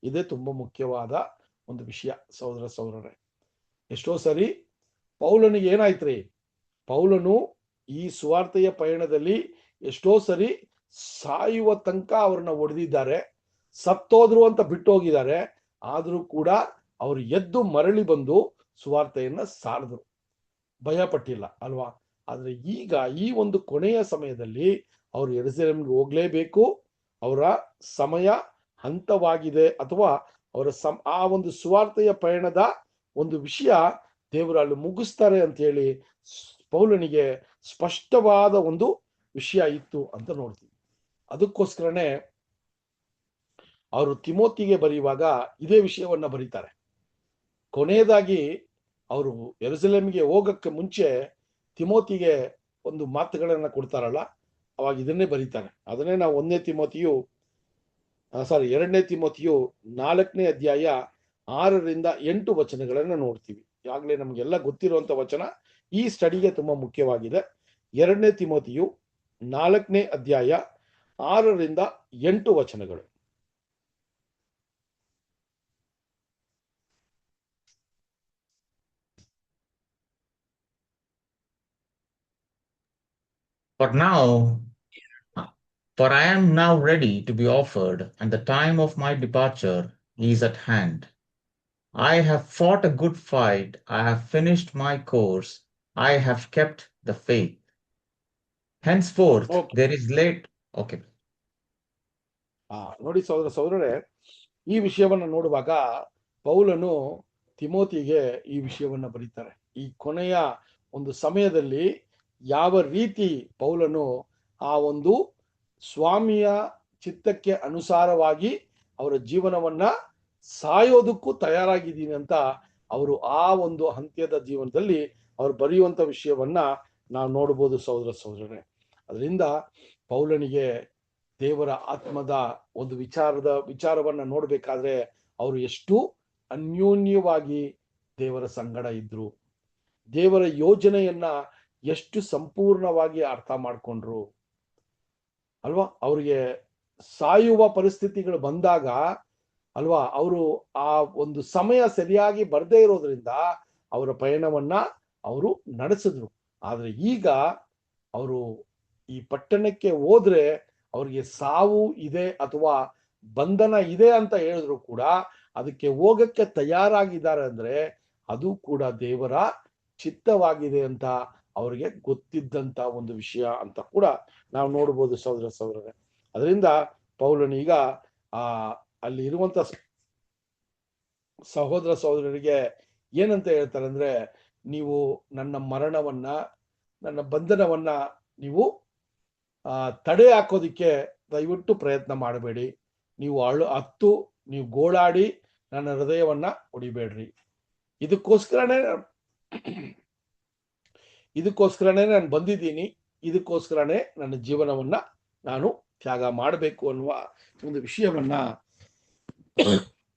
ಇದೇ ತುಂಬಾ ಮುಖ್ಯವಾದ ಒಂದು ವಿಷಯ ಸಹೋದರರೇ. ಎಷ್ಟೋ ಸರಿ ಪೌಲನಿಗೆ ಏನಾಯ್ತ್ರಿ, ಪೌಲನು ಈ ಸುವಾರ್ತೆಯ ಪಯಣದಲ್ಲಿ ಎಷ್ಟೋ ಸರಿ ಸಾಯುವ ತನಕ ಅವ್ರನ್ನ ಹೊಡೆದಿದ್ದಾರೆ, ಸತ್ತೋದ್ರು ಅಂತ ಬಿಟ್ಟು ಹೋಗಿದ್ದಾರೆ. ಆದ್ರೂ ಕೂಡ ಅವರು ಎದ್ದು ಮರಳಿ ಬಂದು ಸುವಾರ್ತೆಯನ್ನ ಸಾರಿದ್ರು, ಭಯ ಪಟ್ಟಿಲ್ಲ ಅಲ್ವಾ? ಆದ್ರೆ ಈಗ ಈ ಒಂದು ಕೊನೆಯ ಸಮಯದಲ್ಲಿ ಅವರು ಯೆರೂಸಲೇಮ್ಗೆ ಹೋಗ್ಲೇಬೇಕು. ಅವರ ಸಮಯ ಹಂತವಾಗಿದೆ, ಅಥವಾ ಅವರ ಆ ಒಂದು ಸುವಾರ್ತೆಯ ಪಯಣದ ಒಂದು ವಿಷಯ ದೇವರು ಅಲ್ಲಿ ಮುಗಿಸ್ತಾರೆ ಅಂತ ಹೇಳಿ ಪೌಲನಿಗೆ ಸ್ಪಷ್ಟವಾದ ಒಂದು ವಿಷಯ ಇತ್ತು ಅಂತ ನೋಡ್ತೀವಿ. ಅದಕ್ಕೋಸ್ಕರನೇ ಅವರು ತಿಮೋತಿಗೆ ಬರೆಯುವಾಗ ಇದೇ ವಿಷಯವನ್ನ ಬರೀತಾರೆ. ಕೊನೆಯದಾಗಿ ಅವರು ಯೆರೂಸಲೇಮಿಗೆ ಹೋಗಕ್ಕೆ ಮುಂಚೆ ತಿಮೋತಿಗೆ ಒಂದು ಮಾತುಗಳನ್ನ ಕೊಡ್ತಾರಲ್ಲ, ಅವಾಗ ಇದನ್ನೇ ಬರೀತಾರೆ. ಅದನ್ನೇ ನಾವು 2ನೇ ತಿಮೋತಿಯು 4ನೇ ಅಧ್ಯಾಯ 6ರಿಂದ 8 ವಚನಗಳನ್ನ ನೋಡ್ತೀವಿ. ಈಗಾಗಲೇ ನಮ್ಗೆಲ್ಲ ಗೊತ್ತಿರುವಂತ ವಚನ ಈ ಸ್ಟಡಿಗೆ ತುಂಬಾ ಮುಖ್ಯವಾಗಿದೆ. 2ನೇ ತಿಮೋತಿಯು 4ನೇ ಅಧ್ಯಾಯ 6ರಿಂದ 8 ವಚನಗಳು. For I am now ready to be offered, and the time of my departure is at hand. I have fought a good fight. I have finished my course. I have kept the faith. Henceforth, there is late. Okay. ನೋಡಿ ಸಹೋದರರೇ, ಈ ವಿಷಯವನ್ನ ನೋಡುವಾಗ ಪೌಲನು ತಿಮೋತಿಗೆ ಈ ವಿಷಯವನ್ನ ಬರೀತಾರೆ. ಈ ಕೊನೆಯ ಒಂದು ಸಮಯದಲ್ಲಿ ಯಾವ ರೀತಿ ಪೌಲನು ಆ ಒಂದು ಸ್ವಾಮಿಯ ಚಿತ್ತಕ್ಕೆ ಅನುಸಾರವಾಗಿ ಅವರ ಜೀವನವನ್ನ ಸಾಯೋದಕ್ಕೂ ತಯಾರಾಗಿದ್ದೀನಿ ಅಂತ ಅವರು ಆ ಒಂದು ಅಂತ್ಯದ ಜೀವನದಲ್ಲಿ ಅವರು ಬರೆಯುವಂತ ವಿಷಯವನ್ನ ನಾವು ನೋಡ್ಬೋದು ಸಹೋದರರೇ. ಅದರಿಂದ ಪೌಲನಿಗೆ ದೇವರ ಆತ್ಮದ ಒಂದು ವಿಚಾರವನ್ನ ನೋಡ್ಬೇಕಾದ್ರೆ ಅವರು ಎಷ್ಟು ಅನ್ಯೋನ್ಯವಾಗಿ ದೇವರ ಸಂಗಡ ಇದ್ರು, ದೇವರ ಯೋಜನೆಯನ್ನ ಎಷ್ಟು ಸಂಪೂರ್ಣವಾಗಿ ಅರ್ಥ ಮಾಡ್ಕೊಂಡ್ರು ಅಲ್ವಾ? ಅವ್ರಿಗೆ ಸಾಯುವ ಪರಿಸ್ಥಿತಿಗಳು ಬಂದಾಗ ಅಲ್ವಾ, ಅವರು ಆ ಒಂದು ಸಮಯ ಸರಿಯಾಗಿ ಬರ್ದೇ ಇರೋದ್ರಿಂದ ಅವರ ಪಯಣವನ್ನ ಅವರು ನಡೆಸಿದ್ರು. ಆದ್ರೆ ಈಗ ಅವರು ಈ ಪಟ್ಟಣಕ್ಕೆ ಹೋದ್ರೆ ಅವ್ರಿಗೆ ಸಾವು ಇದೆ ಅಥವಾ ಬಂಧನ ಇದೆ ಅಂತ ಹೇಳಿದ್ರು ಕೂಡ ಅದಕ್ಕೆ ಹೋಗಕ್ಕೆ ತಯಾರಾಗಿದ್ದಾರೆ ಅಂದ್ರೆ ಅದು ಕೂಡ ದೇವರ ಚಿತ್ತವಾಗಿದೆ ಅಂತ ಅವರಿಗೆ ಗೊತ್ತಿದ್ದಂತ ಒಂದು ವಿಷಯ ಅಂತ ಕೂಡ ನಾವು ನೋಡ್ಬೋದು ಸಹೋದರರೇ. ಅದರಿಂದ ಪೌಲನೀಗ ಅಲ್ಲಿ ಇರುವಂತ ಸಹೋದರ ಸಹೋದರರಿಗೆ ಏನಂತ ಹೇಳ್ತಾರೆ ಅಂದ್ರೆ, ನೀವು ನನ್ನ ಮರಣವನ್ನ, ನನ್ನ ಬಂಧನವನ್ನ ನೀವು ತಡೆ ಹಾಕೋದಿಕ್ಕೆ ದಯವಿಟ್ಟು ಪ್ರಯತ್ನ ಮಾಡಬೇಡಿ. ನೀವು ನೀವು ಗೋಳಾಡಿ ನನ್ನ ಹೃದಯವನ್ನ ಹೊಡಿಬೇಡ್ರಿ. ಇದಕ್ಕೋಸ್ಕರನೇ ನಾನು ಬಂದಿದ್ದೀನಿ. ಇದಕ್ಕೋಸ್ಕರನೇ ನನ್ನ ಜೀವನವನ್ನ ನಾನು ತ್ಯಾಗ ಮಾಡಬೇಕು ಅನ್ನುವ ಒಂದು ವಿಷಯವನ್ನ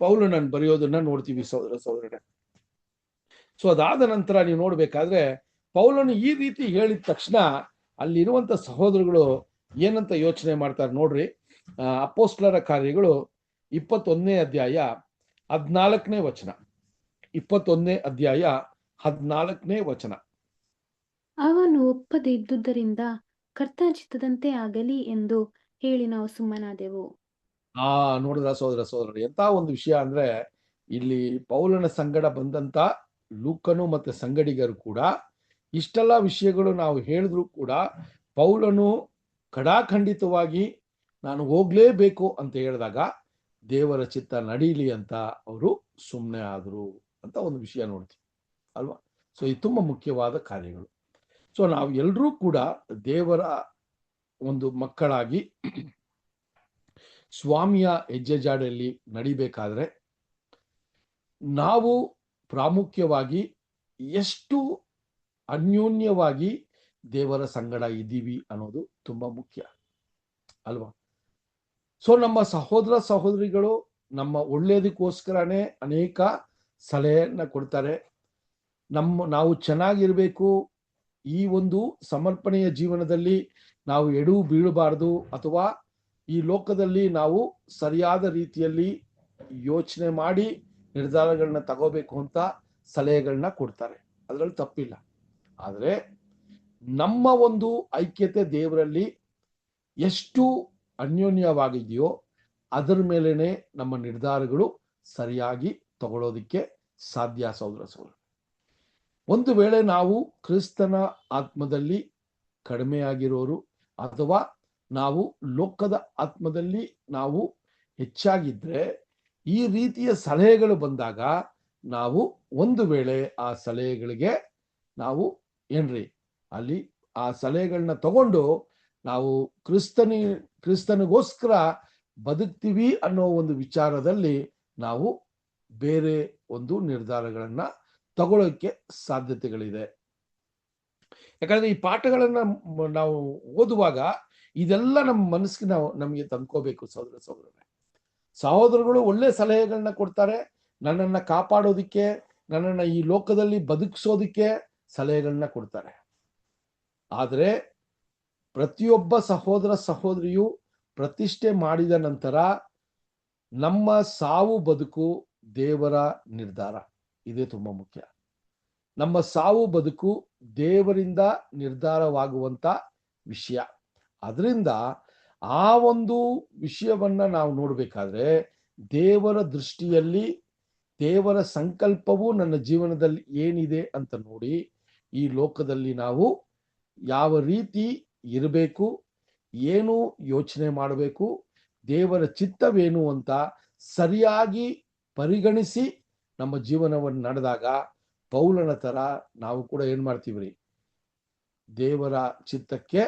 ಪೌಲನನ್ನು ಬರೆಯೋದನ್ನ ನೋಡ್ತೀವಿ ಸಹೋದರ ಸಹೋದರರೇ. ಸೊ ಅದಾದ ನಂತರ ನೀವು ನೋಡ್ಬೇಕಾದ್ರೆ ಪೌಲನು ಈ ರೀತಿ ಹೇಳಿದ ತಕ್ಷಣ ಅಲ್ಲಿರುವಂತ ಸಹೋದರಗಳು ಏನಂತ ಯೋಚನೆ ಮಾಡ್ತಾರೆ ನೋಡ್ರಿ. ಅಪೊಸ್ತಲರ ಕಾರ್ಯಗಳು 21ನೇ ಅಧ್ಯಾಯ 14ನೇ ವಚನ. 21ನೇ ಅಧ್ಯಾಯ 14ನೇ ವಚನ. ಅವನು ಒಪ್ಪದೆ ಇದ್ದುದರಿಂದ ಕರ್ತನ ಚಿತ್ತದಂತೆ ಆಗಲಿ ಎಂದು ಹೇಳಿ ನಾವು ಸುಮ್ಮನಾದೆವು. ನೋಡಿದ್ರ ಸಹೋದರ ಸಹೋದರರು, ಎಂತ ಒಂದು ವಿಷಯ ಅಂದ್ರೆ, ಇಲ್ಲಿ ಪೌಲನ ಸಂಗಡ ಬಂದಂತ ಲೂಕನು ಮತ್ತೆ ಸಂಗಡಿಗರು ಕೂಡ ಇಷ್ಟೆಲ್ಲ ವಿಷಯಗಳು ನಾವು ಹೇಳಿದ್ರು ಕೂಡ ಪೌಲನು ಖಡಾಖಂಡಿತವಾಗಿ ನಾನು ಹೋಗ್ಲೇಬೇಕು ಅಂತ ಹೇಳಿದಾಗ ದೇವರ ಚಿತ್ತ ನಡೀಲಿ ಅಂತ ಅವರು ಸುಮ್ಮನೆ ಆದ್ರು ಅಂತ ಒಂದು ವಿಷಯ ನೋಡ್ತೀವಿ ಅಲ್ವಾ. ಸೊ ಇದು ತುಂಬಾ ಮುಖ್ಯವಾದ ಕಾರ್ಯಗಳು. ಸೊ ನಾವು ಎಲ್ಲರೂ ಕೂಡ ದೇವರ ಒಂದು ಮಕ್ಕಳಾಗಿ ಸ್ವಾಮಿಯ ಹೆಜ್ಜೆಜಾಡಲ್ಲಿ ನಡಿಬೇಕಾದ್ರೆ ನಾವು ಪ್ರಾಮುಖ್ಯವಾಗಿ ಎಷ್ಟು ಅನ್ಯೋನ್ಯವಾಗಿ ದೇವರ ಸಂಗಡ ಇದ್ದೀವಿ ಅನ್ನೋದು ತುಂಬಾ ಮುಖ್ಯ ಅಲ್ವಾ. ಸೊ ನಮ್ಮ ಸಹೋದರ ಸಹೋದರಿಗಳು ನಮ್ಮ ಒಳ್ಳೇದಕ್ಕೋಸ್ಕರನೇ ಅನೇಕ ಸಲಹೆಯನ್ನ ಕೊಡ್ತಾರೆ. ನಾವು ಚೆನ್ನಾಗಿರ್ಬೇಕು, ಈ ಒಂದು ಸಮರ್ಪಣೆಯ ಜೀವನದಲ್ಲಿ ನಾವು ಎಡು ಬೀಳಬಾರ್ದು, ಅಥವಾ ಈ ಲೋಕದಲ್ಲಿ ನಾವು ಸರಿಯಾದ ರೀತಿಯಲ್ಲಿ ಯೋಚನೆ ಮಾಡಿ ನಿರ್ಧಾರಗಳನ್ನ ತಗೋಬೇಕು ಅಂತ ಸಲಹೆಗಳನ್ನ ಕೊಡ್ತಾರೆ. ಅದರಲ್ಲಿ ತಪ್ಪಿಲ್ಲ. ಆದರೆ ನಮ್ಮ ಒಂದು ಐಕ್ಯತೆ ದೇವರಲ್ಲಿ ಎಷ್ಟು ಅನ್ಯೋನ್ಯವಾಗಿದೆಯೋ ಅದರ ಮೇಲೇನೆ ನಮ್ಮ ನಿರ್ಧಾರಗಳು ಸರಿಯಾಗಿ ತಗೊಳ್ಳೋದಿಕ್ಕೆ ಸಾಧ್ಯ ಸಹೋದರ ಸಹೋದರ. ಒಂದು ವೇಳೆ ನಾವು ಕ್ರಿಸ್ತನ ಆತ್ಮದಲ್ಲಿ ಕಡಿಮೆಯಾಗಿರೋರು ಅಥವಾ ನಾವು ಲೋಕದ ಆತ್ಮದಲ್ಲಿ ನಾವು ಹೆಚ್ಚಾಗಿದ್ರೆ, ಈ ರೀತಿಯ ಸಲಹೆಗಳು ಬಂದಾಗ ನಾವು ಒಂದು ವೇಳೆ ಆ ಸಲಹೆಗಳಿಗೆ ನಾವು ಅಲ್ಲಿ ಆ ಸಲಹೆಗಳನ್ನ ತಗೊಂಡು ನಾವು ಕ್ರಿಸ್ತನಿಗೋಸ್ಕರ ಬದುಕ್ತೀವಿ ಅನ್ನೋ ಒಂದು ವಿಚಾರದಲ್ಲಿ ನಾವು ಬೇರೆ ಒಂದು ನಿರ್ಧಾರಗಳನ್ನ ತಗೊಳ್ಳೋಕೆ ಸಾಧ್ಯತೆಗಳಿದೆ. ಯಾಕಂದ್ರೆ ಈ ಪಾಠಗಳನ್ನ ನಾವು ಓದುವಾಗ ಇದೆಲ್ಲ ನಮ್ಮ ಮನಸ್ಸಿಗೆ ನಮಗೆ ತಂದ್ಕೋಬೇಕು ಸಹೋದರ ಸಹೋದರರೇ. ಸಹೋದರಗಳು ಒಳ್ಳೆ ಸಲಹೆಗಳನ್ನ ಕೊಡ್ತಾರೆ, ನನ್ನನ್ನ ಕಾಪಾಡೋದಿಕ್ಕೆ, ನನ್ನನ್ನ ಈ ಲೋಕದಲ್ಲಿ ಬದುಕಿಸೋದಿಕ್ಕೆ ಸಲಹೆಗಳನ್ನ ಕೊಡ್ತಾರೆ. ಆದರೆ ಪ್ರತಿಯೊಬ್ಬ ಸಹೋದರ ಸಹೋದರಿಯು ಪ್ರತಿಷ್ಠೆ ಮಾಡಿದ ನಂತರ ನಮ್ಮ ಸಾವು ಬದುಕು ದೇವರ ನಿರ್ಧಾರ. ಇದೇ ತುಂಬಾ ಮುಖ್ಯ. ನಮ್ಮ ಸಾವು ಬದುಕು ದೇವರಿಂದ ನಿರ್ಧಾರವಾಗುವಂತ ವಿಷಯ. ಅದರಿಂದ ಆ ಒಂದು ವಿಷಯವನ್ನ ನಾವು ನೋಡ್ಬೇಕಾದ್ರೆ ದೇವರ ದೃಷ್ಟಿಯಲ್ಲಿ ದೇವರ ಸಂಕಲ್ಪವು ನನ್ನ ಜೀವನದಲ್ಲಿ ಏನಿದೆ ಅಂತ ನೋಡಿ ಈ ಲೋಕದಲ್ಲಿ ನಾವು ಯಾವ ರೀತಿ ಇರಬೇಕು, ಏನು ಯೋಚನೆ ಮಾಡಬೇಕು, ದೇವರ ಚಿತ್ತವೇನು ಅಂತ ಸರಿಯಾಗಿ ಪರಿಗಣಿಸಿ ನಮ್ಮ ಜೀವನವನ್ನು ನಡೆದಾಗ ಪೌಲನ ತರ ನಾವು ಕೂಡ ಏನ್ ಮಾಡ್ತೀವ್ರಿ, ದೇವರ ಚಿತ್ತಕ್ಕೆ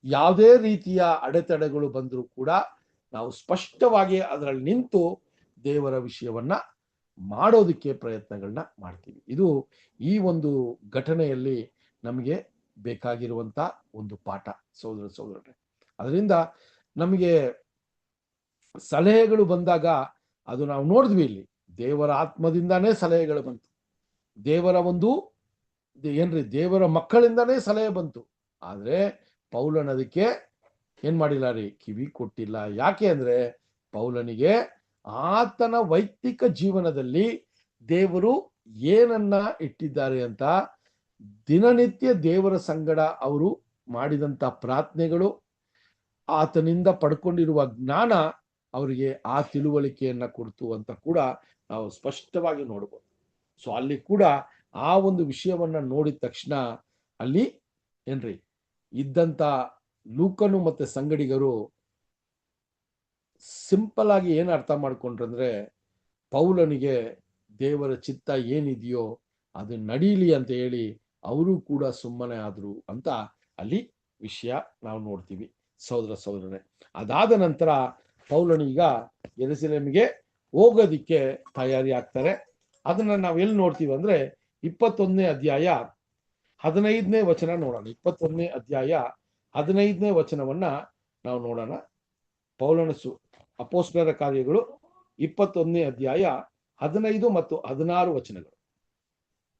ಯಾವುದೇ ರೀತಿಯ ಅಡೆತಡೆಗಳು ಬಂದರೂ ಕೂಡ ನಾವು ಸ್ಪಷ್ಟವಾಗಿ ಅದರಲ್ಲಿ ನಿಂತು ದೇವರ ವಿಷಯವನ್ನ ಮಾಡೋದಕ್ಕೆ ಪ್ರಯತ್ನಗಳನ್ನ ಮಾಡ್ತೀವಿ. ಇದು ಈ ಒಂದು ಘಟನೆಯಲ್ಲಿ ನಮಗೆ ಬೇಕಾಗಿರುವಂತ ಒಂದು ಪಾಠ ಸಹೋದರ ಸಹೋದರರೇ. ಅದರಿಂದ ನಮಗೆ ಸಲಹೆಗಳು ಬಂದಾಗ ಅದು ನಾವು ನೋಡಿದ್ವಿ, ಇಲ್ಲಿ ದೇವರ ಆತ್ಮದಿಂದಾನೇ ಸಲಹೆಗಳು ಬಂತು, ದೇವರ ಒಂದು ದೇವರ ಮಕ್ಕಳಿಂದಾನೇ ಸಲಹೆ ಬಂತು. ಆದ್ರೆ ಪೌಲನ್ ಅದಕ್ಕೆ ಏನ್ ಮಾಡಿಲ್ಲ ರೀ, ಕಿವಿ ಕೊಟ್ಟಿಲ್ಲ. ಯಾಕೆ ಅಂದ್ರೆ ಪೌಲನಿಗೆ ಆತನ ವೈಯಕ್ತಿಕ ಜೀವನದಲ್ಲಿ ದೇವರು ಏನನ್ನ ಇಟ್ಟಿದ್ದಾರೆ ಅಂತ ದಿನನಿತ್ಯ ದೇವರ ಸಂಗಡ ಅವರು ಮಾಡಿದಂತ ಪ್ರಾರ್ಥನೆಗಳು, ಆತನಿಂದ ಪಡ್ಕೊಂಡಿರುವ ಜ್ಞಾನ ಅವರಿಗೆ ಆ ತಿಳುವಳಿಕೆಯನ್ನ ಕೊಡ್ತು ಅಂತ ಕೂಡ ನಾವು ಸ್ಪಷ್ಟವಾಗಿ ನೋಡ್ಬೋದು. ಸೊ ಅಲ್ಲಿ ಕೂಡ ಆ ಒಂದು ವಿಷಯವನ್ನ ನೋಡಿದ ತಕ್ಷಣ ಅಲ್ಲಿ ಇದ್ದಂತ ಲೂಕನು ಮತ್ತೆ ಸಂಗಡಿಗರು ಸಿಂಪಲ್ ಆಗಿ ಏನ್ ಅರ್ಥ ಮಾಡ್ಕೊಂಡ್ರಂದ್ರೆ, ಪೌಲನಿಗೆ ದೇವರ ಚಿತ್ತ ಏನಿದೆಯೋ ಅದು ನಡೀಲಿ ಅಂತ ಹೇಳಿ ಅವರು ಕೂಡ ಸುಮ್ಮನೆ ಆದ್ರು ಅಂತ ಅಲ್ಲಿ ವಿಷಯ ನಾವು ನೋಡ್ತೀವಿ ಸಹೋದರರೇ. ಅದಾದ ನಂತರ ಪೌಲನೀಗ ಯೆರೂಸಲೇಮಿಗೆ ಹೋಗೋದಿಕ್ಕೆ ತಯಾರಿ ಆಗ್ತಾರೆ. ಅದನ್ನ ನಾವು ಎಲ್ಲಿ ನೋಡ್ತೀವಿ ಅಂದ್ರೆ 21ನೇ ಅಧ್ಯಾಯ 15ನೇ ವಚನ ನೋಡೋಣ. 21ನೇ ಅಧ್ಯಾಯ 15ನೇ ವಚನವನ್ನ ನಾವು ನೋಡೋಣ. ಪೌಲನ ಅಪೊಸ್ತಲರ ಕಾರ್ಯಗಳು 21ನೇ ಅಧ್ಯಾಯ 15 ಮತ್ತು 16 ವಚನಗಳು.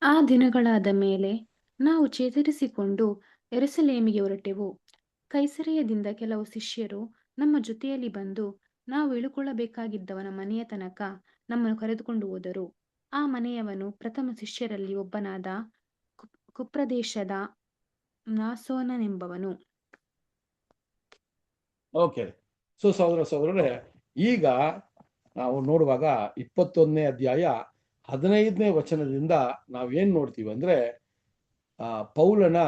ಆ ದಿನಗಳಾದ ಮೇಲೆ ನಾವು ಚೇತರಿಸಿಕೊಂಡು ಯೆರೂಸಲೇಮಿಗೆ ಹೊರಟೆವು. ಕೈಸರೈಯದಿಂದ ಕೆಲವು ಶಿಷ್ಯರು ನಮ್ಮ ಜೊತೆಯಲ್ಲಿ ಬಂದು ನಾವು ಇಳುಕೊಳ್ಳಬೇಕಾಗಿದ್ದವನ ಮನೆಯ ತನಕ ನಮ್ಮನ್ನು ಕರೆದುಕೊಂಡು ಹೋದರು. ಆ ಮನೆಯವನು ಪ್ರಥಮ ಶಿಷ್ಯರಲ್ಲಿ ಒಬ್ಬನಾದ ಕುಪ್ರದೇಶದ ಮ್ನಾಸೋನನೆಂಬವನು. ಓಕೆ. ಸೊ ಸಹೋದರರೇ, ಈಗ ನಾವು ನೋಡುವಾಗ 21ನೇ ಅಧ್ಯಾಯ 15ನೇ ವಚನದಿಂದ ನಾವೇನ್ ನೋಡ್ತೀವಿ ಅಂದ್ರೆ ಪೌಲನ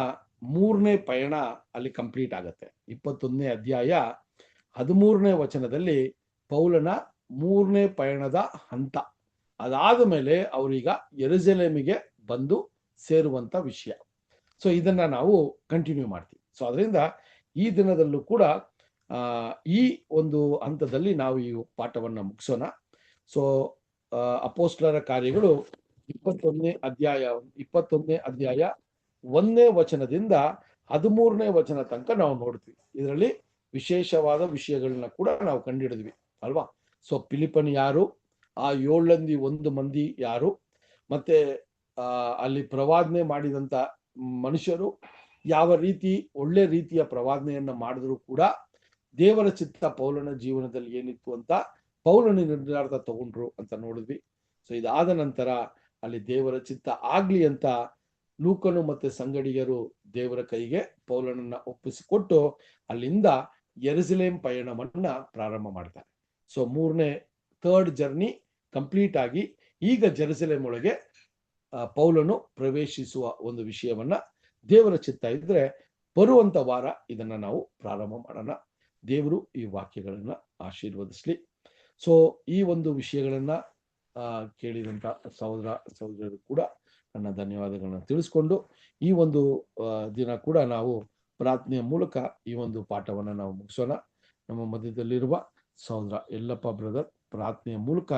3ನೇ ಪಯಣ ಅಲ್ಲಿ ಕಂಪ್ಲೀಟ್ ಆಗತ್ತೆ. 21ನೇ ಅಧ್ಯಾಯ 13ನೇ ವಚನದಲ್ಲಿ ಪೌಲನ 3ನೇ ಪಯಣದ ಹಂತ. ಅದಾದ ಮೇಲೆ ಅವರೀಗ ಯೆರೂಸಲೇಮಿಗೆ ಬಂದು ಸೇರುವಂತ ವಿಷಯ. ಸೊ ಇದನ್ನ ನಾವು ಕಂಟಿನ್ಯೂ ಮಾಡ್ತೀವಿ. ಸೊ ಅದರಿಂದ ಈ ದಿನದಲ್ಲೂ ಕೂಡ ಈ ಒಂದು ಹಂತದಲ್ಲಿ ನಾವು ಈ ಪಾಠವನ್ನ ಮುಗಿಸೋಣ. ಸೊ ಅಪೊಸ್ತಲರ ಕಾರ್ಯಗಳು 21ನೇ ಅಧ್ಯಾಯ 1ನೇ ವಚನದಿಂದ 13ನೇ ವಚನ ತನಕ ನಾವು ನೋಡ್ತೀವಿ. ಇದರಲ್ಲಿ ವಿಶೇಷವಾದ ವಿಷಯಗಳನ್ನ ಕೂಡ ನಾವು ಕಂಡುಹಿಡಿದ್ವಿ ಅಲ್ವಾ. ಸೊ ಫಿಲಿಪ್ಪನ್ ಯಾರು, ಆ 7 ಮಂದಿ ಯಾರು, ಮತ್ತೆ ಅಲ್ಲಿ ಪ್ರವಾದನೆ ಮಾಡಿದಂತ ಮನುಷ್ಯರು ಯಾವ ರೀತಿ ಒಳ್ಳೆ ರೀತಿಯ ಪ್ರವಾದನೆಯನ್ನ ಮಾಡಿದ್ರು ಕೂಡ ದೇವರ ಚಿತ್ತ ಪೌಲನ ಜೀವನದಲ್ಲಿ ಏನಿತ್ತು ಅಂತ ಪೌಲನ ನಿರ್ಧಾರ ತಗೊಂಡ್ರು ಅಂತ ನೋಡಿದ್ವಿ. ಸೊ ಇದಾದ ನಂತರ ಅಲ್ಲಿ ದೇವರ ಚಿತ್ತ ಆಗ್ಲಿ ಅಂತ ಲೂಕನು ಮತ್ತೆ ಸಂಗಡಿಗರು ದೇವರ ಕೈಗೆ ಪೌಲನನ್ನ ಒಪ್ಪಿಸಿಕೊಟ್ಟು ಅಲ್ಲಿಂದ ಯೆರೂಸಲೇಮ್ ಪಯಣವನ್ನ ಪ್ರಾರಂಭ ಮಾಡ್ತಾರೆ. ಸೊ ಥರ್ಡ್ ಜರ್ನಿ ಕಂಪ್ಲೀಟ್ ಆಗಿ ಈಗ ಜೆರುಸಲೇಮ್ ಒಳಗೆ ಪೌಲನು ಪ್ರವೇಶಿಸುವ ಒಂದು ವಿಷಯವನ್ನ ದೇವರ ಚಿತ್ತ ಇದ್ರೆ ಬರುವಂತ ವಾರ ಇದನ್ನ ನಾವು ಪ್ರಾರಂಭ ಮಾಡೋಣ. ದೇವರು ಈ ವಾಕ್ಯಗಳನ್ನ ಆಶೀರ್ವದಿಸ್ಲಿ. ಸೊ ಈ ಒಂದು ವಿಷಯಗಳನ್ನ ಕೇಳಿದಂತ ಸಹೋದರರು ಕೂಡ ನನ್ನ ಧನ್ಯವಾದಗಳನ್ನ ತಿಳಿಸ್ಕೊಂಡು ಈ ಒಂದು ದಿನ ಕೂಡ ನಾವು ಪ್ರಾರ್ಥನೆಯ ಮೂಲಕ ಈ ಒಂದು ಪಾಠವನ್ನ ನಾವು ಮುಗಿಸೋಣ. ನಮ್ಮ ಮಧ್ಯದಲ್ಲಿರುವ ಸಹೋದರ ಯಲ್ಲಪ್ಪ ಬ್ರದರ್ ಪ್ರಾರ್ಥನೆಯ ಮೂಲಕ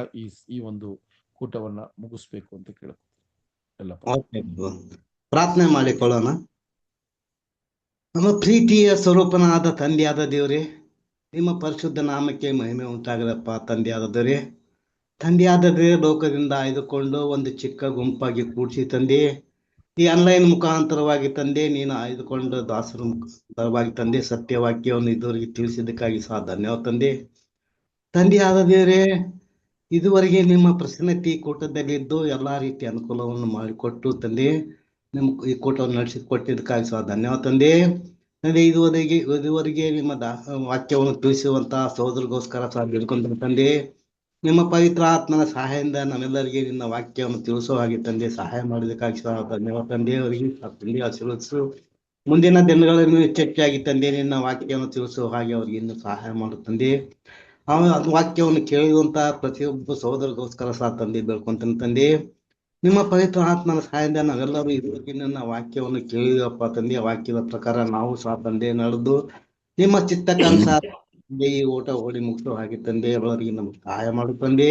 ಈ ಒಂದು ಕೂಟವನ್ನ ಮುಗಿಸ್ಬೇಕು ಅಂತ ಕೇಳ್ಕೊತೀನಿ. ಯಲ್ಲಪ್ಪ ಪ್ರಾರ್ಥನೆ ಮಾಡಿಕೊಳ್ಳೋಣ. ನಮ್ಮ ಪ್ರೀತಿಯ ಸ್ವರೂಪನಾದ ತಂದೆಯಾದ ದೇವರೇ, ನಿಮ್ಮ ಪರಿಶುದ್ಧ ನಾಮಕ್ಕೆ ಮಹಿಮೆ ಉಂಟಾಗದಪ್ಪ. ತಂದೆಯಾದ ದೇವರೇ, ಲೋಕದಿಂದ ಆಯ್ದುಕೊಂಡು ಒಂದು ಚಿಕ್ಕ ಗುಂಪಾಗಿ ಕೂಡಿಸಿ ತಂದೆ, ಈ ಆನ್ಲೈನ್ ಮುಖಾಂತರವಾಗಿ ತಂದೆ ನೀನು ಆಯ್ದುಕೊಂಡು ದಾಸರ ಮುಖಾಂತರವಾಗಿ ತಂದೆ ಸತ್ಯವಾಕ್ಯವನ್ನು ಇದುವರೆಗೆ ತಿಳಿಸಿದ್ದಕ್ಕಾಗಿ ಸಹ ಧನ್ಯವಾದ ತಂದೆ. ತಂದೆಯಾದ ದೇವರೇ, ಇದುವರೆಗೆ ನಿಮ್ಮ ಪ್ರಸನ್ನತೆ ಕೂಟದಲ್ಲಿದ್ದು ಎಲ್ಲಾ ರೀತಿಯ ಅನುಕೂಲವನ್ನು ಮಾಡಿಕೊಟ್ಟು ತಂದೆ ನಿಮ್ಮ ಈ ಕೂಟವನ್ನು ನಡೆಸಿಕೊಟ್ಟಿದ್ದಕ್ಕಾಗಿ ಸಹ ಧನ್ಯವಾದ ತಂದೆ. ಇದುವರೆಗೆ ನಿಮ್ಮ ವಾಕ್ಯವನ್ನು ತಿಳಿಸುವಂತಹ ಸಹೋದರಿಗೋಸ್ಕರ ಸಹ ಬೇಡ್ಕೊಂತ ತಂದೆ, ನಿಮ್ಮ ಪವಿತ್ರ ಆತ್ಮನ ಸಹಾಯದಿಂದ ನಮ್ಮೆಲ್ಲರಿಗೆ ನಿನ್ನ ವಾಕ್ಯವನ್ನು ತಿಳಿಸೋ ಹಾಗೆ ತಂದೆ ಸಹಾಯ ಮಾಡೋದಕ್ಕಾಗಿ ಸಹ ಧನ್ಯವಾದ ತಂದೆ. ಅವರಿಗೆ ತಂದೆ ಆಶೀರ್ವದಿಸು. ಮುಂದಿನ ದಿನಗಳನ್ನು ಹೆಚ್ಚೆಚ್ಚಾಗಿ ತಂದೆ ನಿನ್ನ ವಾಕ್ಯವನ್ನು ತಿಳಿಸೋ ಹಾಗೆ ಅವರಿಗೆ ಇನ್ನು ಸಹಾಯ ಮಾಡು ತಂದೆ. ವಾಕ್ಯವನ್ನು ಕೇಳುವಂತ ಪ್ರತಿಯೊಬ್ಬ ಸಹೋದರಿಗೋಸ್ಕರ ಸಹ ತಂದೆ ಬೇಡ್ಕೊಂತಾನೆ ತಂದೆ. ನಿಮ್ಮ ಪವಿತ್ರ ಆತ್ಮನ ಸಹಾಯದಿಂದ ನಾವೆಲ್ಲರೂ ಇದುವರೆಗೆ ನನ್ನ ವಾಕ್ಯವನ್ನು ಕೇಳಿದಪ್ಪ ತಂದೆ. ಆ ವಾಕ್ಯದ ಪ್ರಕಾರ ನಾವು ಸಹ ತಂದೆ ನಡೆದು ನಿಮ್ಮ ಚಿತ್ತಕ್ಕನುಸಾರ ಈ ಊಟ ಓಡಿ ಮುಗಿಸೋ ಹಾಗೆ ತಂದೆ ಅವರಿಗೆ ನಮ್ಗೆ ಸಹಾಯ ಮಾಡು ತಂದೆ.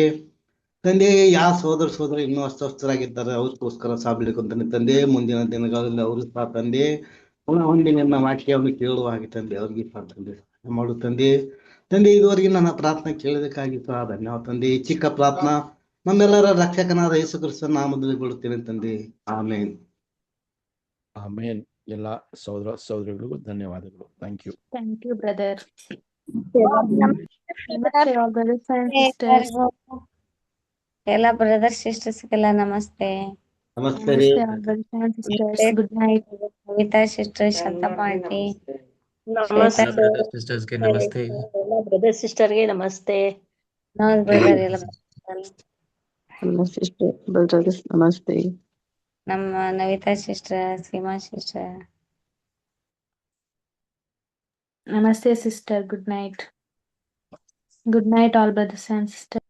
ಯಾವ ಸಹೋದರ ಇನ್ನೂ ಅಸ್ವಸ್ಥರಾಗಿದ್ದಾರೆ ಅವ್ರಿಗೋಸ್ಕರ ಸಹ ಬೇಡ್ಕೊಂತಾನೆ ತಂದೆ. ಮುಂದಿನ ದಿನಗಳಲ್ಲಿ ಅವರು ಸಹ ತಂದೆ ಹೊಂದಿ ನನ್ನ ವಾಕ್ಯವನ್ನು ಕೇಳುವ ಹಾಗೆ ತಂದೆ ಅವ್ರಿಗೆ ಸಹ ತಂದೆ ಸಹಾಯ ಮಾಡು ತಂದೆ. ಇದುವರೆಗೆ ನನ್ನ ಪ್ರಾರ್ಥನೆ ಕೇಳೋದಕ್ಕಾಗಿ ಸಹ ಧನ್ಯವಾದ ತಂದೆ. ಈ ಚಿಕ್ಕ ಪ್ರಾರ್ಥನಾ ನಮ್ಮೆಲ್ಲರ ರಕ್ಷಕನಾದ ಯೇಸು ಕ್ರಿಸ್ತನ ನಾಮದಲ್ಲಿ ಬಿಡುತ್ತೇನೆ ತಂದೆ. ಆಮೇನ್. ಆಮೇನ್. ಎಲ್ಲ ಸಹೋದರಿಗಳಿಗೂ ಧನ್ಯವಾದಗಳು. Thank you. Thank you brother. ಎಲ್ಲ ಬ್ರದರ್ ಸಿಸ್ಟರ್ಸ್ಗೆಲ್ಲ ನಮಸ್ತೆ. ನಮಸ್ತೆ ರೀ. Good night. Kavita sister, Shantamma aunty, ಸಿಸ್ಟರ್ಸ್ಗೆ ನಮಸ್ತೆ. ಬ್ರದರ್ ಸಿಸ್ಟರ್ಗೆ ನಮಸ್ತೆ. ಬ್ರದರ್ ಎಲ್ಲ ನಮಸ್ತೆ. ನಮ್ಮ Navita sister, Seema sister. Namaste sister. Good night. Good night all brothers and sisters.